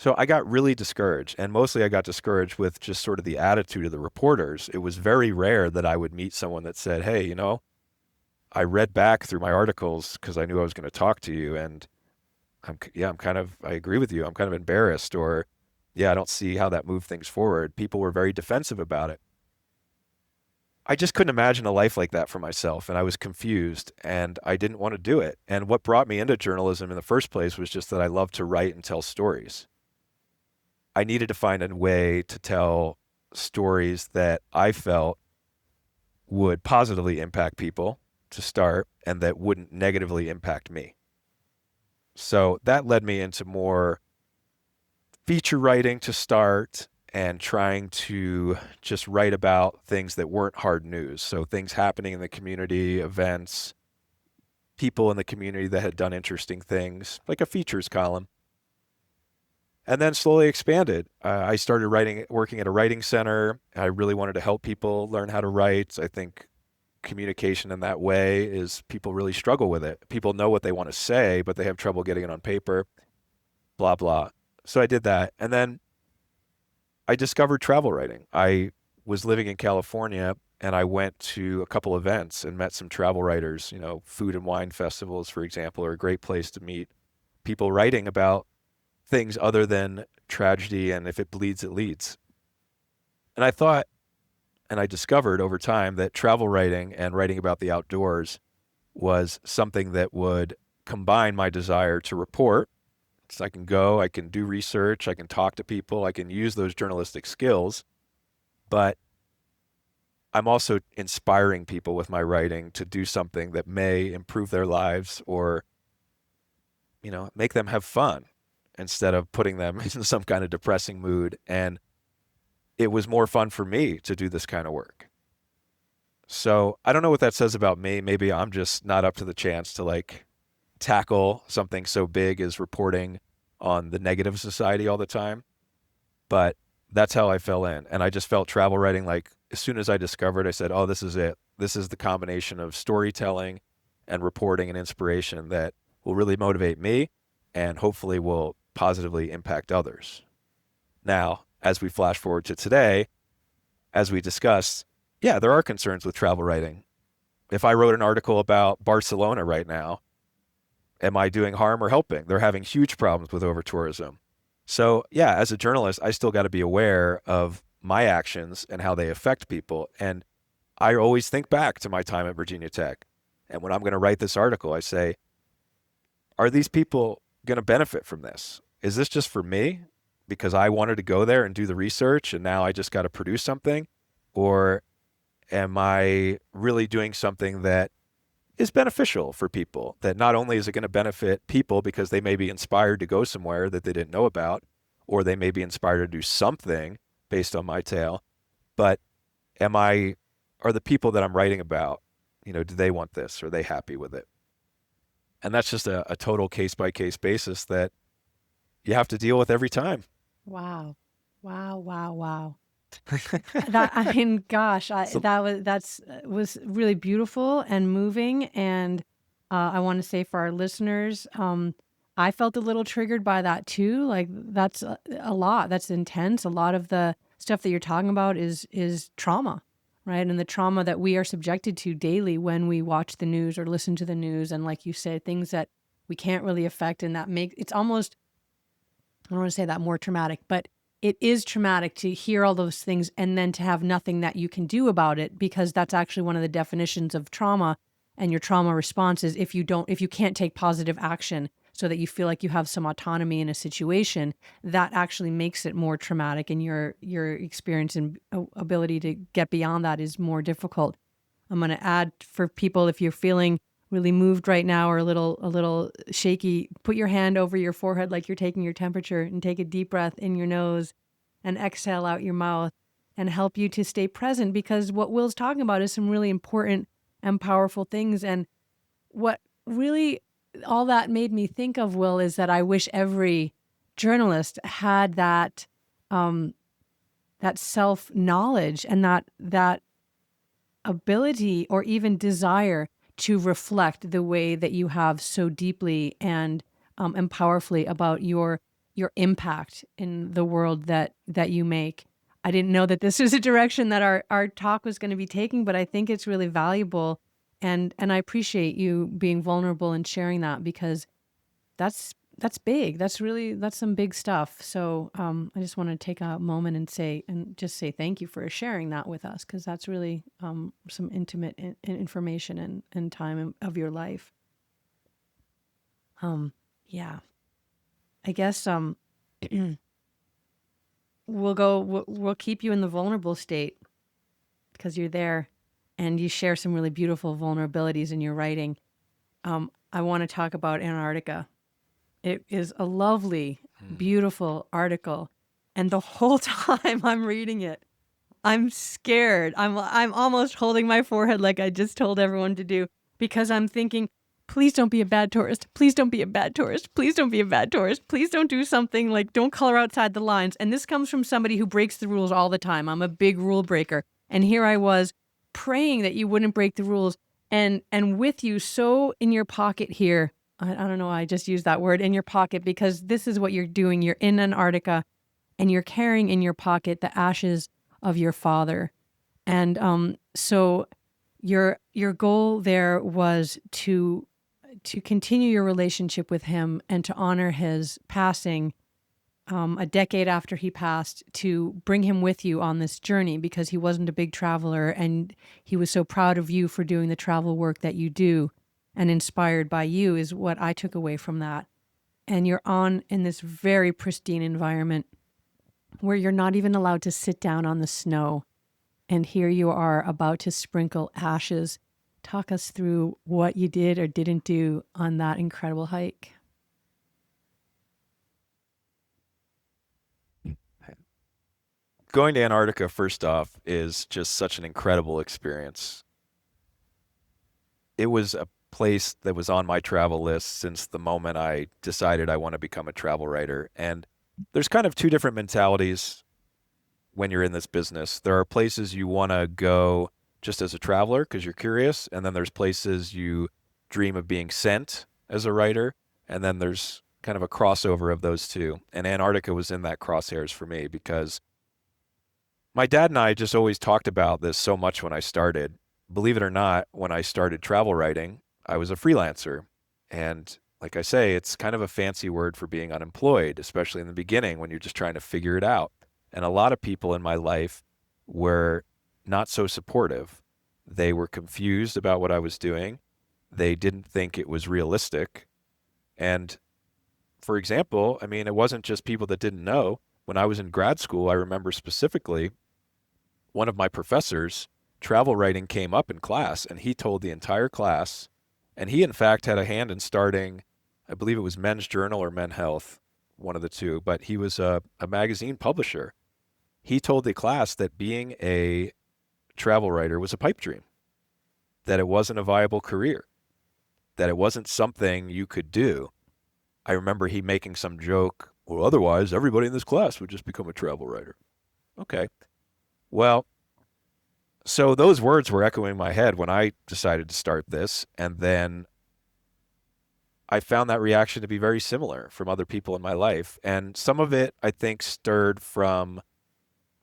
So I got really discouraged, and mostly I got discouraged with just sort of the attitude of the reporters. It was very rare that I would meet someone that said, hey, I read back through my articles because I knew I was going to talk to you, and I agree with you. I'm kind of embarrassed, or I don't see how that moved things forward. People were very defensive about it. I just couldn't imagine a life like that for myself, and I was confused, and I didn't want to do it. And what brought me into journalism in the first place was just that I love to write and tell stories. I needed to find a way to tell stories that I felt would positively impact people to start and that wouldn't negatively impact me. So that led me into more feature writing to start and trying to just write about things that weren't hard news. So things happening in the community, events, people in the community that had done interesting things, like a features column. And then slowly expanded. I started working at a writing center. I really wanted to help people learn how to write. I think communication in that way is people really struggle with it. People know what they want to say, but they have trouble getting it on paper, blah, blah. So I did that. And then I discovered travel writing. I was living in California and I went to a couple events and met some travel writers. You know, food and wine festivals, for example, are a great place to meet people writing about things other than tragedy and if it bleeds, it leads. And I thought, and I discovered over time that travel writing and writing about the outdoors was something that would combine my desire to report. So I can go, I can do research, I can talk to people, I can use those journalistic skills, but I'm also inspiring people with my writing to do something that may improve their lives or, you know, make them have fun instead of putting them in some kind of depressing mood. And it was more fun for me to do this kind of work. So I don't know what that says about me. Maybe I'm just not up to the chance to like tackle something so big as reporting on the negative society all the time. But that's how I fell in. And I just felt travel writing like as soon as I discovered, I said, oh, this is it. This is the combination of storytelling and reporting and inspiration that will really motivate me and hopefully will positively impact others. Now, as we flash forward to today, as we discussed, yeah, there are concerns with travel writing. If I wrote an article about Barcelona right now, am I doing harm or helping? They're having huge problems with over tourism. So yeah, as a journalist, I still got to be aware of my actions and how they affect people. And I always think back to my time at Virginia Tech. And when I'm going to write this article, I say, are these people going to benefit from this? Is this just for me because I wanted to go there and do the research and now I just got to produce something? Or am I really doing something that is beneficial for people, that not only is it going to benefit people because they may be inspired to go somewhere that they didn't know about, or they may be inspired to do something based on my tale, but are the people that I'm writing about, you know, do they want this? Are they happy with it? And that's just a total case by case basis that you have to deal with every time. Wow. Wow, wow, wow. That I mean, gosh, So that's was really beautiful and moving. And I want to say for our listeners, I felt a little triggered by that too. Like that's a lot. That's intense. A lot of the stuff that you're talking about is trauma, right? And the trauma that we are subjected to daily when we watch the news or listen to the news. And like you said, things that we can't really affect, and that make it's almost, I don't want to say that more traumatic, but it is traumatic to hear all those things and then to have nothing that you can do about it, because that's actually one of the definitions of trauma. And your trauma response is if you can't take positive action so that you feel like you have some autonomy in a situation, that actually makes it more traumatic, and your experience and ability to get beyond that is more difficult. I'm going to add for people, if you're feeling really moved right now or a little shaky, put your hand over your forehead like you're taking your temperature and take a deep breath in your nose and exhale out your mouth, and help you to stay present, because what Will's talking about is some really important and powerful things. And what really all that made me think of, Will, is that I wish every journalist had um, that self knowledge and that ability or even desire to reflect the way that you have so deeply and powerfully about your impact in the world that you make. I didn't know that this was a direction that our talk was going to be taking, but I think it's really valuable, and I appreciate you being vulnerable and sharing that, because that's that's big. That's some big stuff. So I just want to take a moment and just say thank you for sharing that with us, because that's really some intimate information and time of your life. Yeah, I guess we'll keep you in the vulnerable state because you're there, and you share some really beautiful vulnerabilities in your writing. I want to talk about Antarctica. It is a lovely, beautiful article. And the whole time I'm reading it, I'm scared. I'm almost holding my forehead like I just told everyone to do, because I'm thinking, please don't be a bad tourist. Please don't be a bad tourist. Please don't be a bad tourist. Please don't do something like, don't color outside the lines. And this comes from somebody who breaks the rules all the time. I'm a big rule breaker. And here I was praying that you wouldn't break the rules, and with you so in your pocket here. I don't know why I just used that word, in your pocket, because this is what you're doing. You're in Antarctica and you're carrying in your pocket the ashes of your father. And so your goal there was to continue your relationship with him and to honor his passing a decade after he passed, to bring him with you on this journey, because he wasn't a big traveler and he was so proud of you for doing the travel work that you do, and inspired by you is what I took away from that. And you're on in this very pristine environment where you're not even allowed to sit down on the snow. And here you are about to sprinkle ashes. Talk us through what you did or didn't do on that incredible hike. Going to Antarctica, first off, is just such an incredible experience. It was a place that was on my travel list since the moment I decided I want to become a travel writer. And there's kind of two different mentalities when you're in this business. There are places you want to go just as a traveler because you're curious, and then there's places you dream of being sent as a writer, and then there's kind of a crossover of those two. And Antarctica was in that crosshairs for me because my dad and I just always talked about this so much when I started. Believe it or not, when I started travel writing, I was a freelancer. And like I say, it's kind of a fancy word for being unemployed, especially in the beginning when you're just trying to figure it out. And a lot of people in my life were not so supportive. They were confused about what I was doing. They didn't think it was realistic. And for example, I mean, it wasn't just people that didn't know. When I was in grad school, I remember specifically one of my professors, travel writing came up in class, and he told the entire class, and he in fact had a hand in starting, I believe it was Men's Journal or Men Health, one of the two, but he was a magazine publisher. He told the class that being a travel writer was a pipe dream, that it wasn't a viable career, that it wasn't something you could do. I remember he making some joke, well, otherwise everybody in this class would just become a travel writer. Okay. Well, so those words were echoing in my head when I decided to start this. And then I found that reaction to be very similar from other people in my life. And some of it, I think, stirred from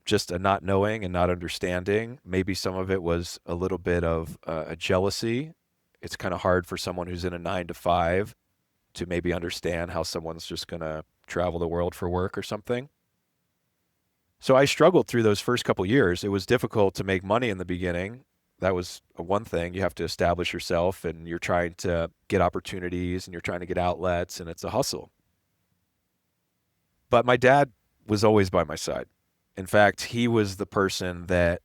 just a not knowing and not understanding. Maybe some of it was a little bit of a jealousy. It's kind of hard for someone who's in a 9 to 5 to maybe understand how someone's just going to travel the world for work or something. So I struggled through those first couple years. It was difficult to make money in the beginning. That was one thing. You have to establish yourself, and you're trying to get opportunities, and you're trying to get outlets, and it's a hustle. But my dad was always by my side. In fact, he was the person that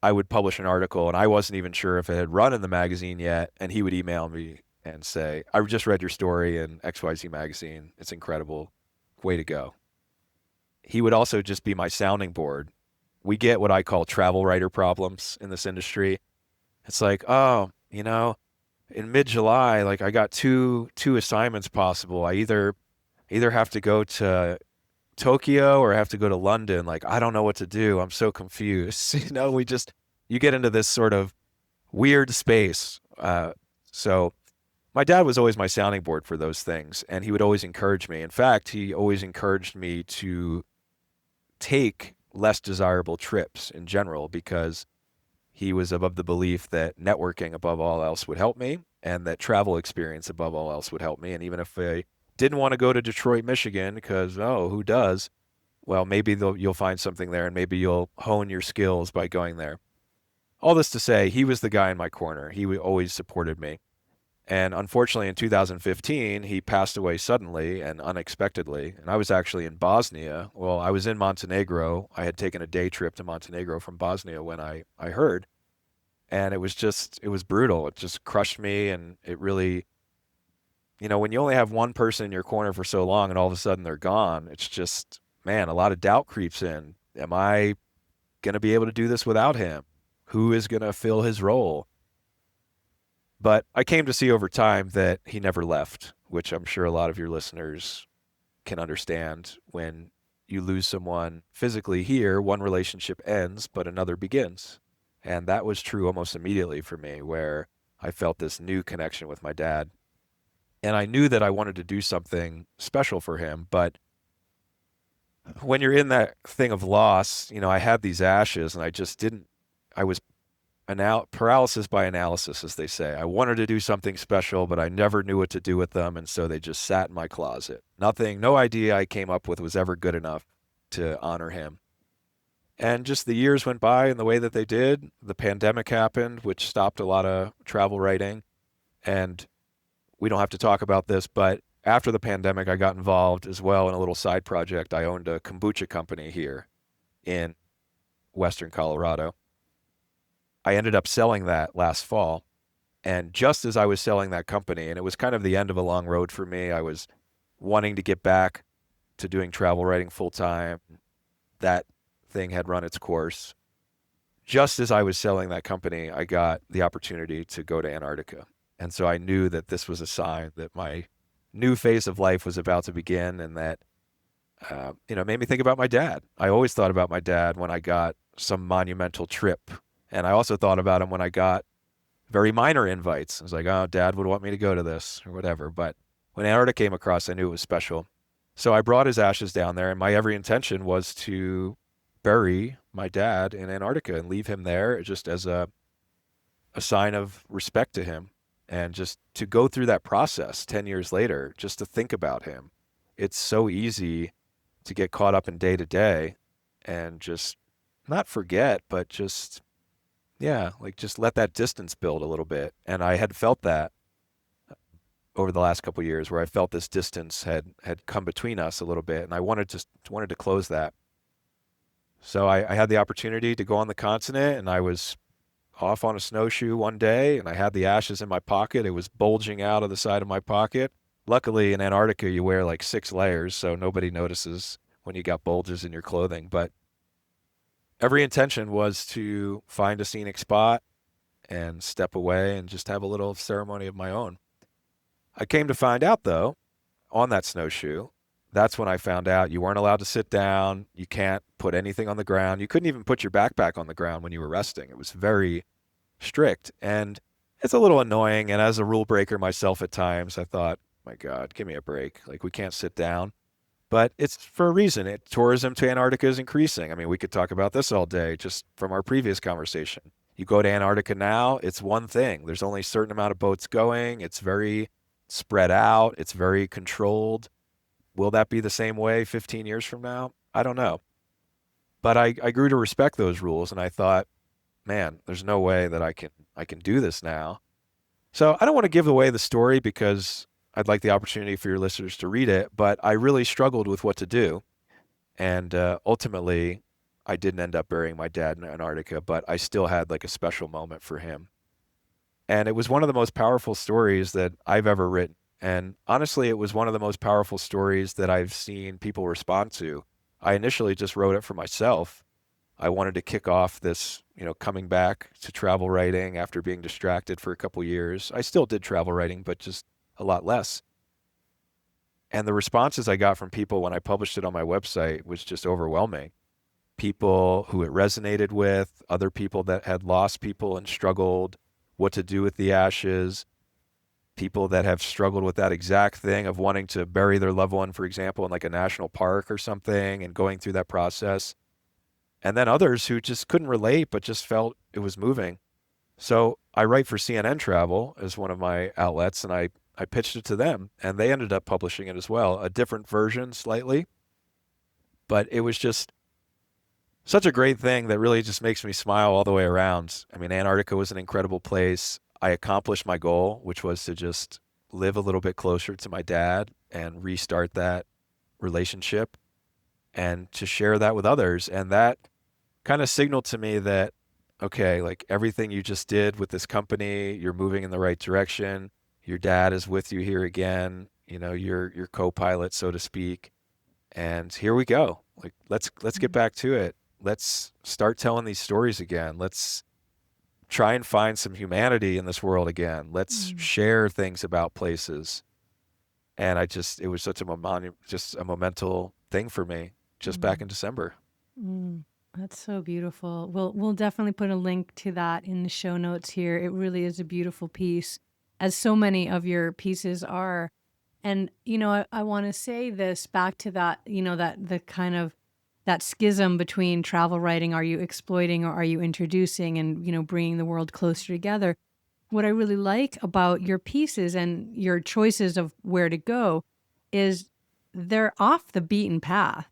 I would publish an article, and I wasn't even sure if it had run in the magazine yet, and he would email me and say, I just read your story in XYZ magazine. It's incredible. Way to go. He would also just be my sounding board. We get what I call travel writer problems in this industry. It's like, oh, in mid-July, like I got two assignments possible. I either have to go to Tokyo or I have to go to London. Like, I don't know what to do. I'm so confused. You get into this sort of weird space. So my dad was always my sounding board for those things, and he would always encourage me. In fact, he always encouraged me to take less desirable trips in general because he was of the belief that networking above all else would help me, and that travel experience above all else would help me. And even if didn't want to go to Detroit, Michigan because, oh, who does? Well, maybe you'll find something there and maybe you'll hone your skills by going there. All this to say, he was the guy in my corner. He always supported me. And unfortunately, in 2015, he passed away suddenly and unexpectedly. And I was actually in Bosnia. Well, I was in Montenegro. I had taken a day trip to Montenegro from Bosnia when I heard. And it was brutal. It just crushed me. And it really, when you only have one person in your corner for so long and all of a sudden they're gone, it's just, man, a lot of doubt creeps in. Am I going to be able to do this without him? Who is going to fill his role? But I came to see over time that he never left, which I'm sure a lot of your listeners can understand. When you lose someone physically here, one relationship ends, but another begins. And that was true almost immediately for me, where I felt this new connection with my dad. And I knew that I wanted to do something special for him. But when you're in that thing of loss, I had these ashes and I just didn't, I was paralysis by analysis, as they say. I wanted to do something special, but I never knew what to do with them, and so they just sat in my closet. No idea I came up with was ever good enough to honor him. And just the years went by in the way that they did. The pandemic happened, which stopped a lot of travel writing. And we don't have to talk about this, but after the pandemic, I got involved as well in a little side project. I owned a kombucha company here in Western Colorado. I ended up selling that last fall. And just as I was selling that company, and it was kind of the end of a long road for me, I was wanting to get back to doing travel writing full time. That thing had run its course. Just as I was selling that company, I got the opportunity to go to Antarctica. And so I knew that this was a sign that my new phase of life was about to begin, and that, made me think about my dad. I always thought about my dad when I got some monumental trip. And I also thought about him when I got very minor invites. I was like, oh, Dad would want me to go to this or whatever. But when Antarctica came across, I knew it was special. So I brought his ashes down there, and my every intention was to bury my dad in Antarctica and leave him there just as a sign of respect to him. And just to go through that process 10 years later, just to think about him. It's so easy to get caught up in day to day and just not forget, but just let that distance build a little bit. And I had felt that over the last couple of years, where I felt this distance had come between us a little bit, and I wanted to close that. So I had the opportunity to go on the continent, and I was off on a snowshoe one day, and I had the ashes in my pocket. It was bulging out of the side of my pocket. Luckily, in Antarctica, you wear like 6 layers, so nobody notices when you got bulges in your clothing. But every intention was to find a scenic spot and step away and just have a little ceremony of my own. I came to find out, though, on that snowshoe, that's when I found out you weren't allowed to sit down. You can't put anything on the ground. You couldn't even put your backpack on the ground when you were resting. It was very strict, and it's a little annoying. And as a rule breaker myself at times, I thought, my God, give me a break. Like, we can't sit down. But it's for a reason. Tourism to Antarctica is increasing. I mean, we could talk about this all day just from our previous conversation. You go to Antarctica now, it's one thing. There's only a certain amount of boats going. It's very spread out. It's very controlled. Will that be the same way 15 years from now? I don't know. But I grew to respect those rules, and I thought, man, there's no way that I can do this now. So I don't want to give away the story because I'd like the opportunity for your listeners to read it, but I really struggled with what to do. And ultimately, I didn't end up burying my dad in Antarctica, but I still had like a special moment for him. And it was one of the most powerful stories that I've ever written. And honestly, it was one of the most powerful stories that I've seen people respond to. I initially just wrote it for myself. I wanted to kick off this, coming back to travel writing after being distracted for a couple years. I still did travel writing, but just a lot less. And the responses I got from people when I published it on my website was just overwhelming. People who it resonated with, other people that had lost people and struggled what to do with the ashes, people that have struggled with that exact thing of wanting to bury their loved one, for example, in like a national park or something and going through that process. And then others who just couldn't relate but just felt it was moving. So I write for CNN Travel as one of my outlets, and I I pitched it to them, and they ended up publishing it as well, a different version slightly. But it was just such a great thing that really just makes me smile all the way around. I mean, Antarctica was an incredible place. I accomplished my goal, which was to just live a little bit closer to my dad and restart that relationship and to share that with others. And that kind of signaled to me that, okay, like everything you just did with this company, you're moving in the right direction. Your dad is with you here again, you know, your co-pilot, so to speak. And here we go. Like let's get back to it. Let's start telling these stories again. Let's try and find some humanity in this world again. Let's Mm. share things about places. And it was such a just a momental thing for me just back Mm. in December. Mm. That's so beautiful. We'll definitely put a link to that in the show notes here. It really is a beautiful piece, as so many of your pieces are. And, I want to say this back to that, that the kind of that schism between travel writing. Are you exploiting or are you introducing and, bringing the world closer together? What I really like about your pieces and your choices of where to go is they're off the beaten path.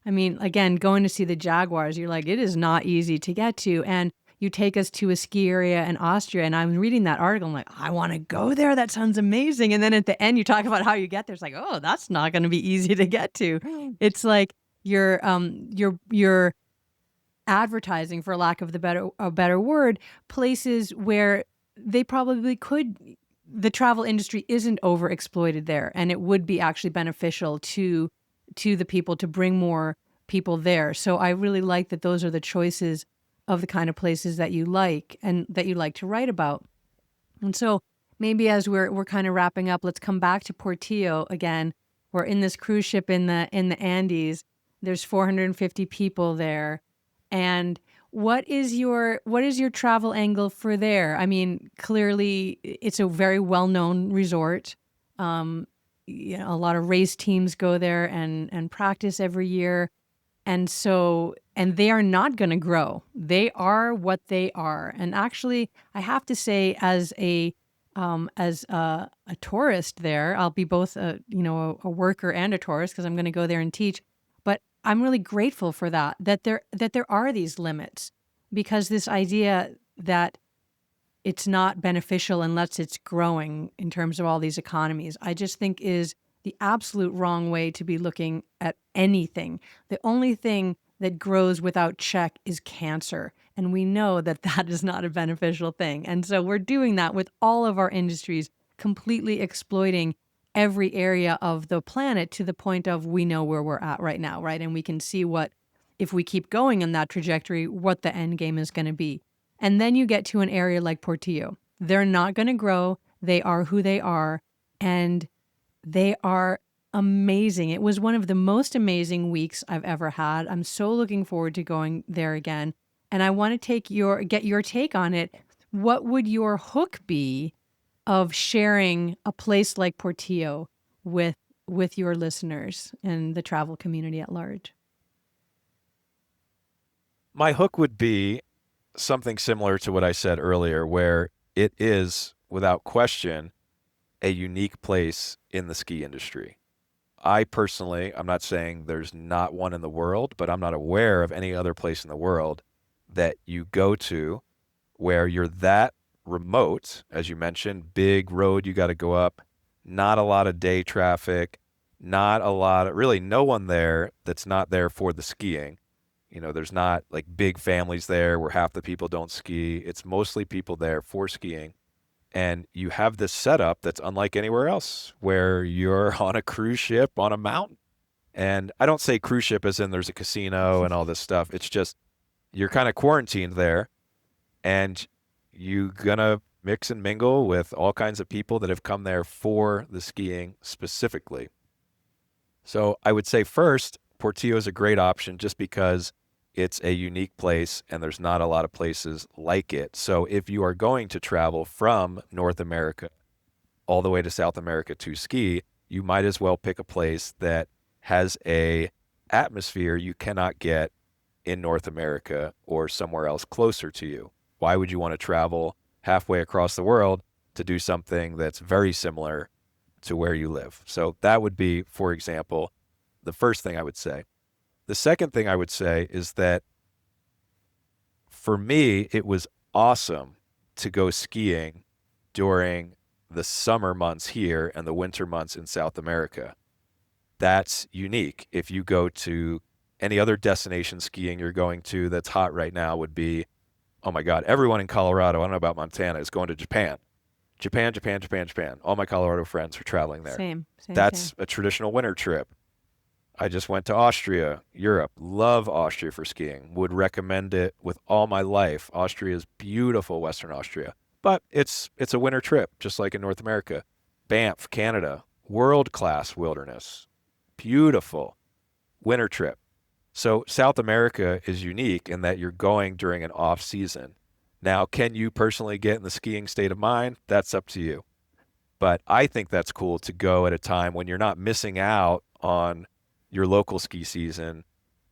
I mean, again, going to see the Jaguars, you're like, it is not easy to get to. And you take us to a ski area in Austria. And I'm reading that article. I'm like, I want to go there. That sounds amazing. And then at the end, you talk about how you get there. It's like, oh, that's not going to be easy to get to. It's like you're advertising, for lack of a better word, places where they probably could. The travel industry isn't overexploited there, and it would be actually beneficial to the people to bring more people there. So I really like that those are the choices of the kind of places that you like and that you like to write about. And so maybe as we're kind of wrapping up, let's come back to Portillo again. We're in this cruise ship in the Andes. There's 450 people there. And what is your travel angle for there? I mean, clearly it's a very well-known resort. Um, a lot of race teams go there and practice every year. And they are not going to grow. They are what they are. And actually, I have to say, as a tourist there, I'll be both a worker and a tourist because I'm going to go there and teach. But I'm really grateful for that there are these limits, because this idea that it's not beneficial unless it's growing in terms of all these economies, I just think is the absolute wrong way to be looking at anything. The only thing that grows without check is cancer. And we know that that is not a beneficial thing. And so we're doing that with all of our industries, completely exploiting every area of the planet to the point of we know where we're at right now, right? And we can see if we keep going in that trajectory, what the end game is going to be. And then you get to an area like Portillo. They're not going to grow. They are who they are. And they are amazing. It was one of the most amazing weeks I've ever had. I'm so looking forward to going there again. And I want to get your take on it. What would your hook be of sharing a place like Portillo with your listeners and the travel community at large? My hook would be something similar to what I said earlier, where it is, without question, a unique place in the ski industry. I personally, I'm not saying there's not one in the world, but I'm not aware of any other place in the world that you go to where you're that remote, as you mentioned, big road you got to go up, not a lot of day traffic, not a lot of, really no one there that's not there for the skiing. You know, there's not like big families there where half the people don't ski. It's mostly people there for skiing. And you have this setup that's unlike anywhere else where you're on a cruise ship on a mountain. And I don't say cruise ship as in there's a casino and all this stuff. It's just you're kind of quarantined there and you gonna mix and mingle with all kinds of people that have come there for the skiing specifically. So I would say first, Portillo is a great option just because it's a unique place and there's not a lot of places like it. So if you are going to travel from North America all the way to South America to ski, you might as well pick a place that has a atmosphere you cannot get in North America or somewhere else closer to you. Why would you want to travel halfway across the world to do something that's very similar to where you live. So that would be, for example, the first thing I would say. The second thing I would say is that for me, it was awesome to go skiing during the summer months here and the winter months in South America. That's unique. If you go to any other destination skiing you're going to that's hot right now would be, oh my God, everyone in Colorado, I don't know about Montana, is going to Japan. Japan, Japan, Japan, Japan. All my Colorado friends are traveling there. Same. That's a traditional winter trip. I just went to Austria, Europe. Love Austria for skiing. Would recommend it with all my life. Austria is beautiful, Western Austria. But it's a winter trip, just like in North America. Banff, Canada, world-class wilderness. Beautiful winter trip. So South America is unique in that you're going during an off season. Now, can you personally get in the skiing state of mind? That's up to you. But I think that's cool to go at a time when you're not missing out on your local ski season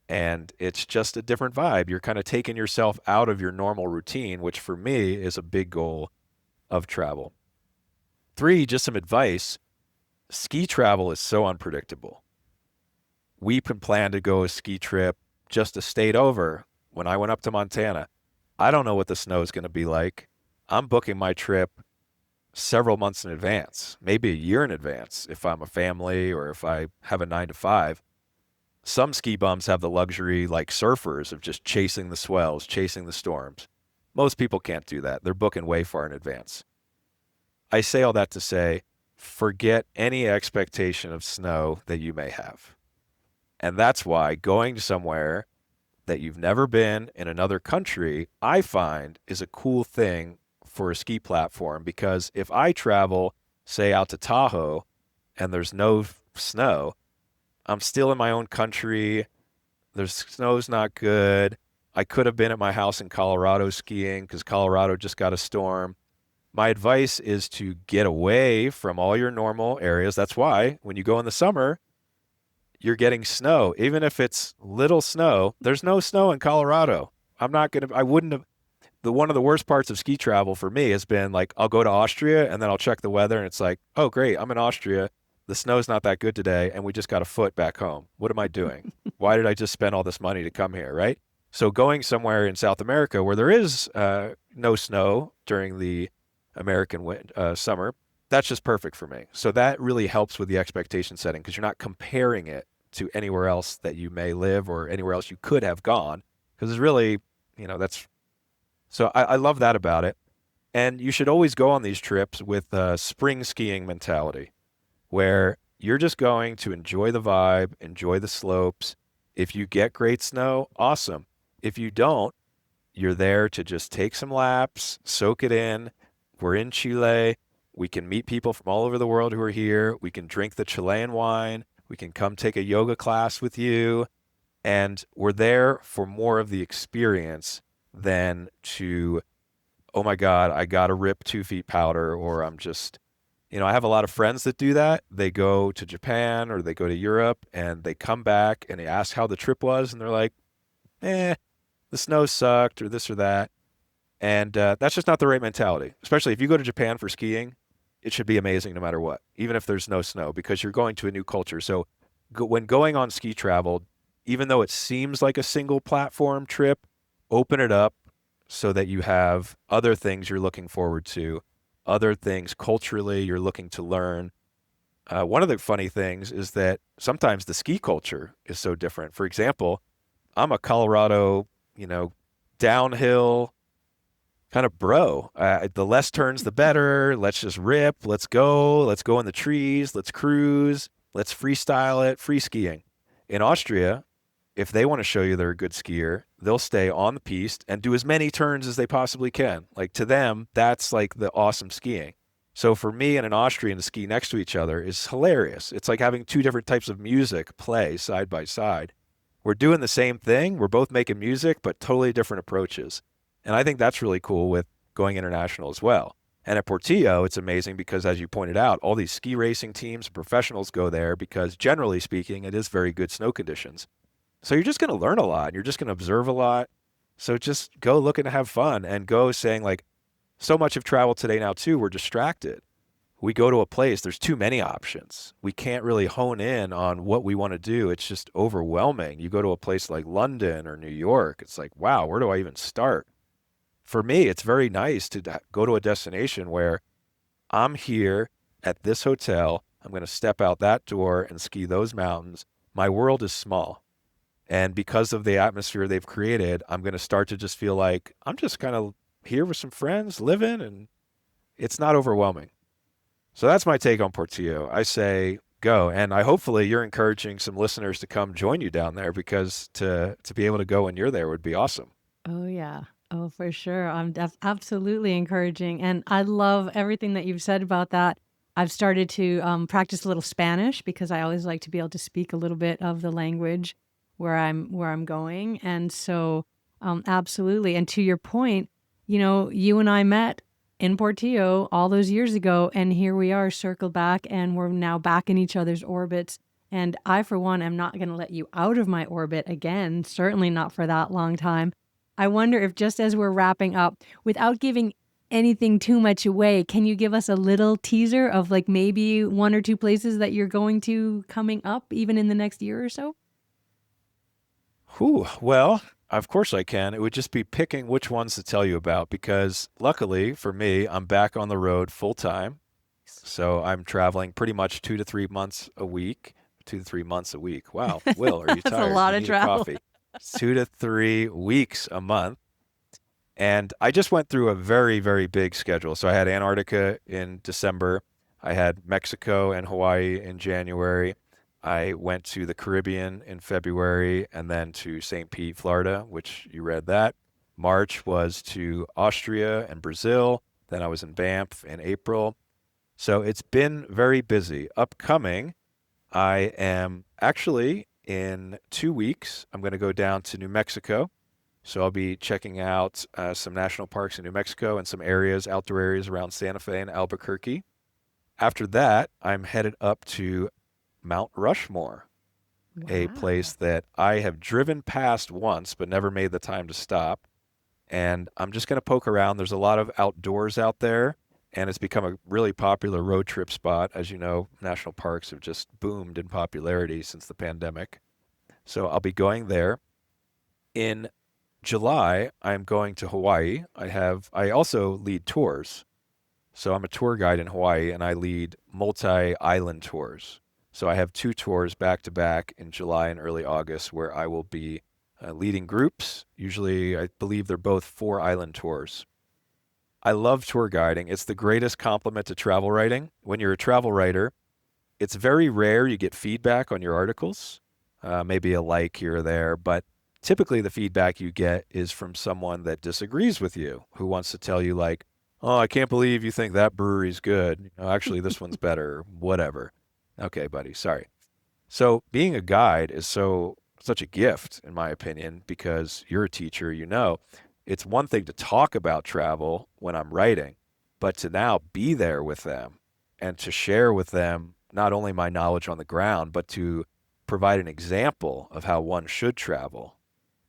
and it's just a different vibe. You're kind of taking yourself out of your normal routine, which for me is a big goal of travel. 3, just some advice. Ski travel is so unpredictable. We can plan to go a ski trip just a state over. When I went up to Montana, I don't know what the snow is going to be like. I'm booking my trip several months in advance, maybe a year in advance if I'm a family or if I have a 9 to 5. Some ski bums have the luxury, like surfers, of just chasing the swells, chasing the storms. Most people can't do that. They're booking way far in advance. I say all that to say, forget any expectation of snow that you may have. And that's why going somewhere that you've never been in another country, I find is a cool thing for a ski platform, because if I travel, say, out to Tahoe and there's no snow, I'm still in my own country. The snow's not good. I could have been at my house in Colorado skiing because Colorado just got a storm. My advice is to get away from all your normal areas. That's why when you go in the summer, you're getting snow. Even if it's little snow, there's no snow in Colorado. I wouldn't have. One of the worst parts of ski travel for me has been like, I'll go to Austria and then I'll check the weather and it's like, oh, great, I'm in Austria. The snow's not that good today and we just got a foot back home. What am I doing? Why did I just spend all this money to come here, right? So going somewhere in South America where there is no snow during the American summer, that's just perfect for me. So that really helps with the expectation setting because you're not comparing it to anywhere else that you may live or anywhere else you could have gone, because it's really, that's. So I love that about it. And you should always go on these trips with a spring skiing mentality where you're just going to enjoy the vibe, enjoy the slopes. If you get great snow, awesome. If you don't, you're there to just take some laps, soak it in. We're in Chile. We can meet people from all over the world who are here. We can drink the Chilean wine. We can come take a yoga class with you. And we're there for more of the experience than to, oh my God, I got to rip 2 feet powder, or I'm just, I have a lot of friends that do that. They go to Japan or they go to Europe and they come back and they ask how the trip was. And they're like, the snow sucked or this or that. And that's just not the right mentality, especially if you go to Japan for skiing. It should be amazing no matter what, even if there's no snow, because you're going to a new culture. So when going on ski travel, even though it seems like a single platform trip, open it up so that you have other things you're looking forward to, other things culturally you're looking to learn. One of the funny things is that sometimes the ski culture is so different. For example, I'm a Colorado, downhill kind of bro. The less turns, the better. Let's just rip. Let's go. Let's go in the trees. Let's cruise. Let's freestyle it. Free skiing. In Austria, if they want to show you they're a good skier, they'll stay on the piste and do as many turns as they possibly can. Like, to them, that's like the awesome skiing. So for me and an Austrian to ski next to each other is hilarious. It's like having 2 different types of music play side by side. We're doing the same thing. We're both making music, but totally different approaches. And I think that's really cool with going international as well. And at Portillo, it's amazing because, as you pointed out, all these ski racing teams and professionals go there because, generally speaking, it is very good snow conditions. So you're just going to learn a lot. You're just going to observe a lot. So just go looking to have fun and go saying, like, so much of travel today now, too, we're distracted. we go to a place, there's too many options. We can't really hone in on what we want to do. It's just overwhelming. You go to a place like London or New York, it's like, wow, where do I even start? For me, it's very nice to go to a destination where I'm here at this hotel. I'm going to step out that door and ski those mountains. My world is small. And because of the atmosphere they've created, I'm going to start to just feel like I'm just kind of here with some friends living, and it's not overwhelming. So that's my take on Portillo. I say go. And I hopefully you're encouraging some listeners to come join you down there, because to be able to go when you're there would be awesome. Oh, yeah. Oh, for sure. I'm absolutely encouraging. And I love everything that you've said about that. I've started to practice a little Spanish because I always like to be able to speak a little bit of the language where I'm going. And so absolutely. And to your point, you and I met in Portillo all those years ago, and here we are circled back, and we're now back in each other's orbits. And I, for one, am not going to let you out of my orbit again, certainly not for that long time. I wonder if, just as we're wrapping up, without giving anything too much away, can you give us a little teaser of like maybe one or two places that you're going to coming up even in the next year or so? Whew. Well, of course I can. It would just be picking which ones to tell you about, because luckily for me, I'm back on the road full time. So I'm traveling pretty much 2 to 3 months a week. 2 to 3 months a week. Wow. Will, are you That's a tired? lot You of need a travel. coffee. 2 to 3 weeks a month. And I just went through a very, very big schedule. So I had Antarctica in December. I had Mexico and Hawaii in January. I went to the Caribbean in February, and then to St. Pete, Florida, which you read that. March was to Austria and Brazil. Then I was in Banff in April. So it's been very busy. Upcoming, I am actually in 2 weeks. I'm going to go down to New Mexico. So I'll be checking out some national parks in New Mexico and some areas, outdoor areas around Santa Fe and Albuquerque. After that, I'm headed up to Mount Rushmore, a place Wow. that I have driven past once but never made the time to stop. And I'm just going to poke around. There's a lot of outdoors out there, and it's become a really popular road trip spot. As you know, national parks have just boomed in popularity since the pandemic. So I'll be going there. In July, I'm going to Hawaii. I also lead tours. So I'm a tour guide in Hawaii, and I lead multi-island tours. So I have two tours back to back in July and early August where I will be leading groups. Usually, I believe they're both 4 island tours. I love tour guiding. It's the greatest compliment to travel writing. When you're a travel writer, it's very rare you get feedback on your articles, maybe a like here or there, but typically the feedback you get is from someone that disagrees with you, who wants to tell you like, "Oh, I can't believe you think that brewery's good. Actually, this one's better," whatever. Okay, buddy, sorry. So being a guide is such a gift, in my opinion, because you're a teacher, it's one thing to talk about travel when I'm writing, but to now be there with them and to share with them not only my knowledge on the ground, but to provide an example of how one should travel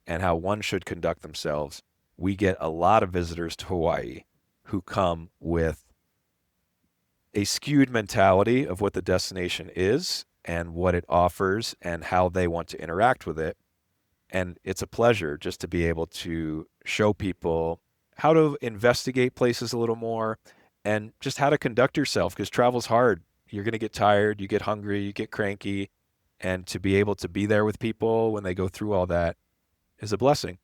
and how one should conduct themselves. We get a lot of visitors to Hawaii who come with a skewed mentality of what the destination is and what it offers and how they want to interact with it. And it's a pleasure just to be able to show people how to investigate places a little more and just how to conduct yourself, because travel's hard. You're going to get tired, you get hungry, you get cranky, and to be able to be there with people when they go through all that is a blessing.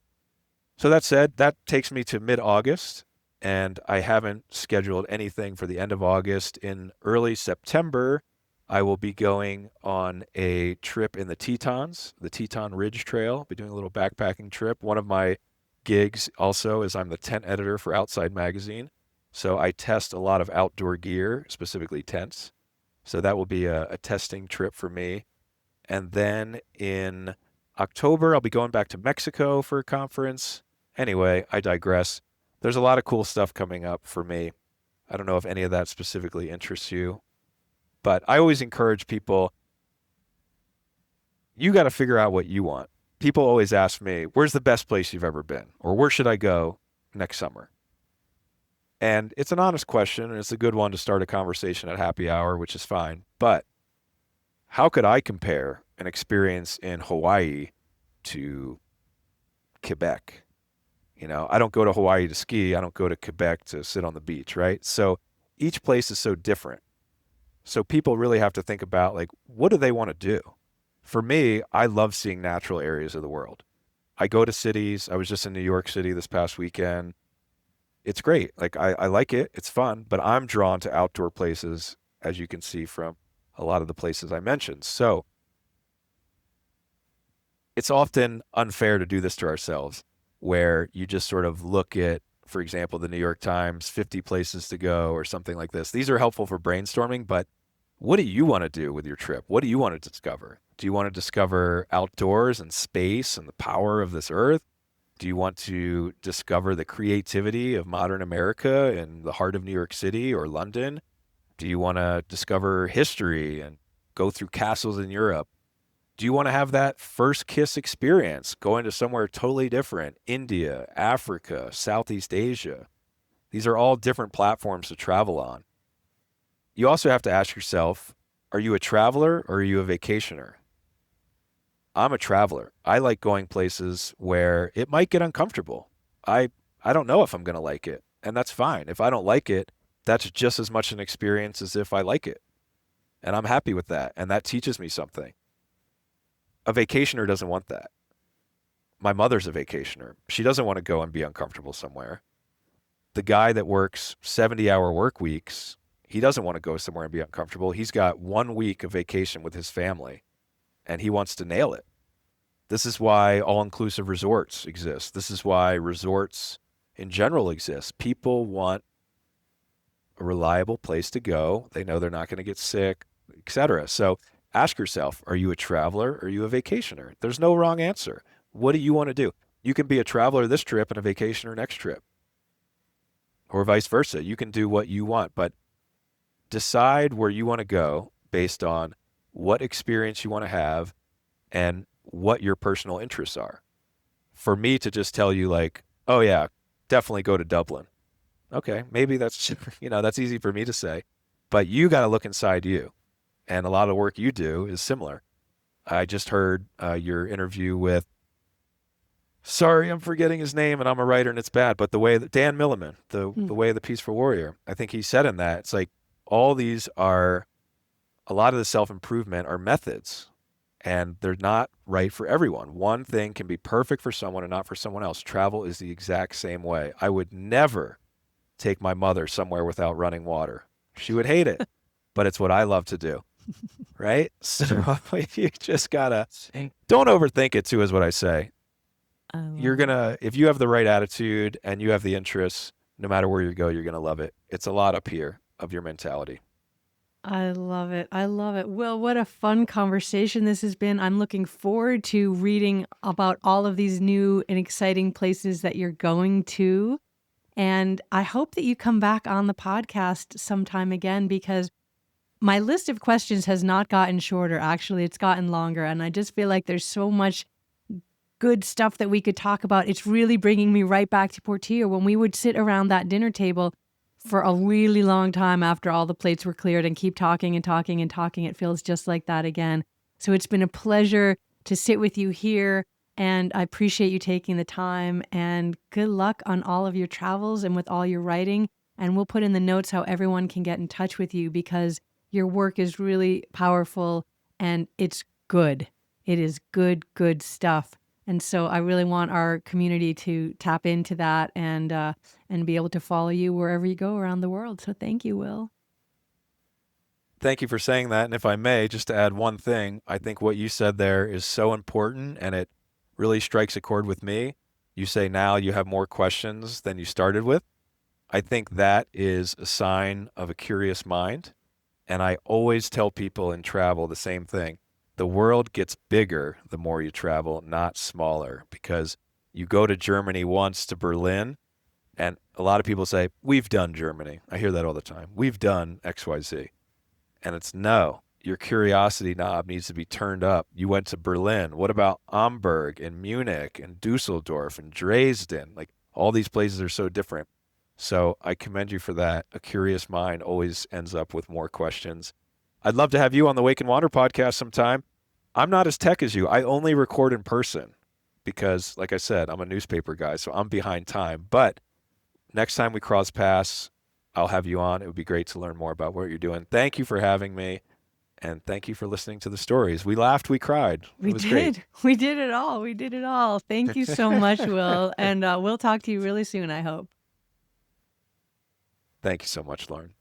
So that said, that takes me to mid-August, and I haven't scheduled anything for the end of August. In early September, I will be going on a trip in the Tetons, the Teton Ridge Trail. I'll be doing a little backpacking trip. One of my gigs also is I'm the tent editor for Outside Magazine. So I test a lot of outdoor gear, specifically tents. So that will be a testing trip for me. And then in October, I'll be going back to Mexico for a conference. Anyway, I digress. There's a lot of cool stuff coming up for me. I don't know if any of that specifically interests you, but I always encourage people, you got to figure out what you want. People always ask me, where's the best place you've ever been? Or where should I go next summer? And it's an honest question, and it's a good one to start a conversation at happy hour, which is fine. But how could I compare an experience in Hawaii to Quebec? I don't go to Hawaii to ski. I don't go to Quebec to sit on the beach, right? So each place is so different. So people really have to think about, like, what do they want to do? For me, I love seeing natural areas of the world. I go to cities. I was just in New York City this past weekend. It's great. Like, I like it. It's fun, but I'm drawn to outdoor places, as you can see from a lot of the places I mentioned. So it's often unfair to do this to ourselves, where you just sort of look at, for example, the New York Times, 50 places to go or something like this. These are helpful for brainstorming, but what do you want to do with your trip? What do you want to discover? Do you want to discover outdoors and space and the power of this earth? Do you want to discover the creativity of modern America in the heart of New York City or London? Do you want to discover history and go through castles in Europe? Do you want to have that first kiss experience, going to somewhere totally different? India, Africa, Southeast Asia. These are all different platforms to travel on. You also have to ask yourself, are you a traveler or are you a vacationer? I'm a traveler. I like going places where it might get uncomfortable. I don't know if I'm going to like it, and that's fine. If I don't like it, that's just as much an experience as if I like it. And I'm happy with that, and that teaches me something. A vacationer doesn't want that. My mother's a vacationer. She doesn't want to go and be uncomfortable somewhere. The guy that works 70-hour work weeks, he doesn't want to go somewhere and be uncomfortable. He's got 1 week of vacation with his family, and he wants to nail it. This is why all-inclusive resorts exist. This is why resorts in general exist. People want a reliable place to go. They know they're not going to get sick, etc. So ask yourself, are you a traveler or are you a vacationer? There's no wrong answer. What do you want to do? You can be a traveler this trip and a vacationer next trip, or vice versa. You can do what you want, but decide where you want to go based on what experience you want to have and what your personal interests are. For me to just tell you, like, oh yeah, definitely go to Dublin. Okay, maybe that's, that's easy for me to say, but you got to look inside you. And a lot of work you do is similar. I just heard your interview with, sorry, I'm forgetting his name and I'm a writer and it's bad, but the way that Dan Milliman, the way of the Peaceful Warrior, I think he said in that, it's like all these are, a lot of the self-improvement are methods, and they're not right for everyone. One thing can be perfect for someone and not for someone else. Travel is the exact same way. I would never take my mother somewhere without running water. She would hate it, but it's what I love to do. Right? So you just gotta, don't overthink it too, is what I say. If you have the right attitude and you have the interests, no matter where you go, you're gonna love it. It's a lot up here of your mentality. I love it. I love it. Will, what a fun conversation this has been. I'm looking forward to reading about all of these new and exciting places that you're going to. And I hope that you come back on the podcast sometime again, because my list of questions has not gotten shorter. Actually, it's gotten longer. And I just feel like there's so much good stuff that we could talk about. It's really bringing me right back to Portillo when we would sit around that dinner table for a really long time after all the plates were cleared and keep talking and talking and talking. It feels just like that again. So it's been a pleasure to sit with you here, and I appreciate you taking the time, and good luck on all of your travels and with all your writing. And we'll put in the notes how everyone can get in touch with you, because your work is really powerful and it's good. It is good, good stuff. And so I really want our community to tap into that and be able to follow you wherever you go around the world. So thank you, Will. Thank you for saying that. And if I may, just to add one thing, I think what you said there is so important, and it really strikes a chord with me. You say now you have more questions than you started with. I think that is a sign of a curious mind. And I always tell people in travel the same thing. The world gets bigger the more you travel, not smaller, because you go to Germany once, to Berlin, and a lot of people say, we've done Germany. I hear that all the time. We've done XYZ. And it's no, your curiosity knob needs to be turned up. You went to Berlin. What about Hamburg and Munich and Dusseldorf and Dresden? Like, all these places are so different. So I commend you for that. A curious mind always ends up with more questions. I'd love to have you on the Wake and Wander podcast sometime. I'm not as tech as you. I only record in person because, like I said, I'm a newspaper guy, so I'm behind time. But next time we cross paths, I'll have you on. It would be great to learn more about what you're doing. Thank you for having me, and thank you for listening to the stories. We laughed, we cried. It We was great. did. We did it all. We did it all. Thank you so much, Will. And we'll talk to you really soon, I hope. Thank you so much, Lauren.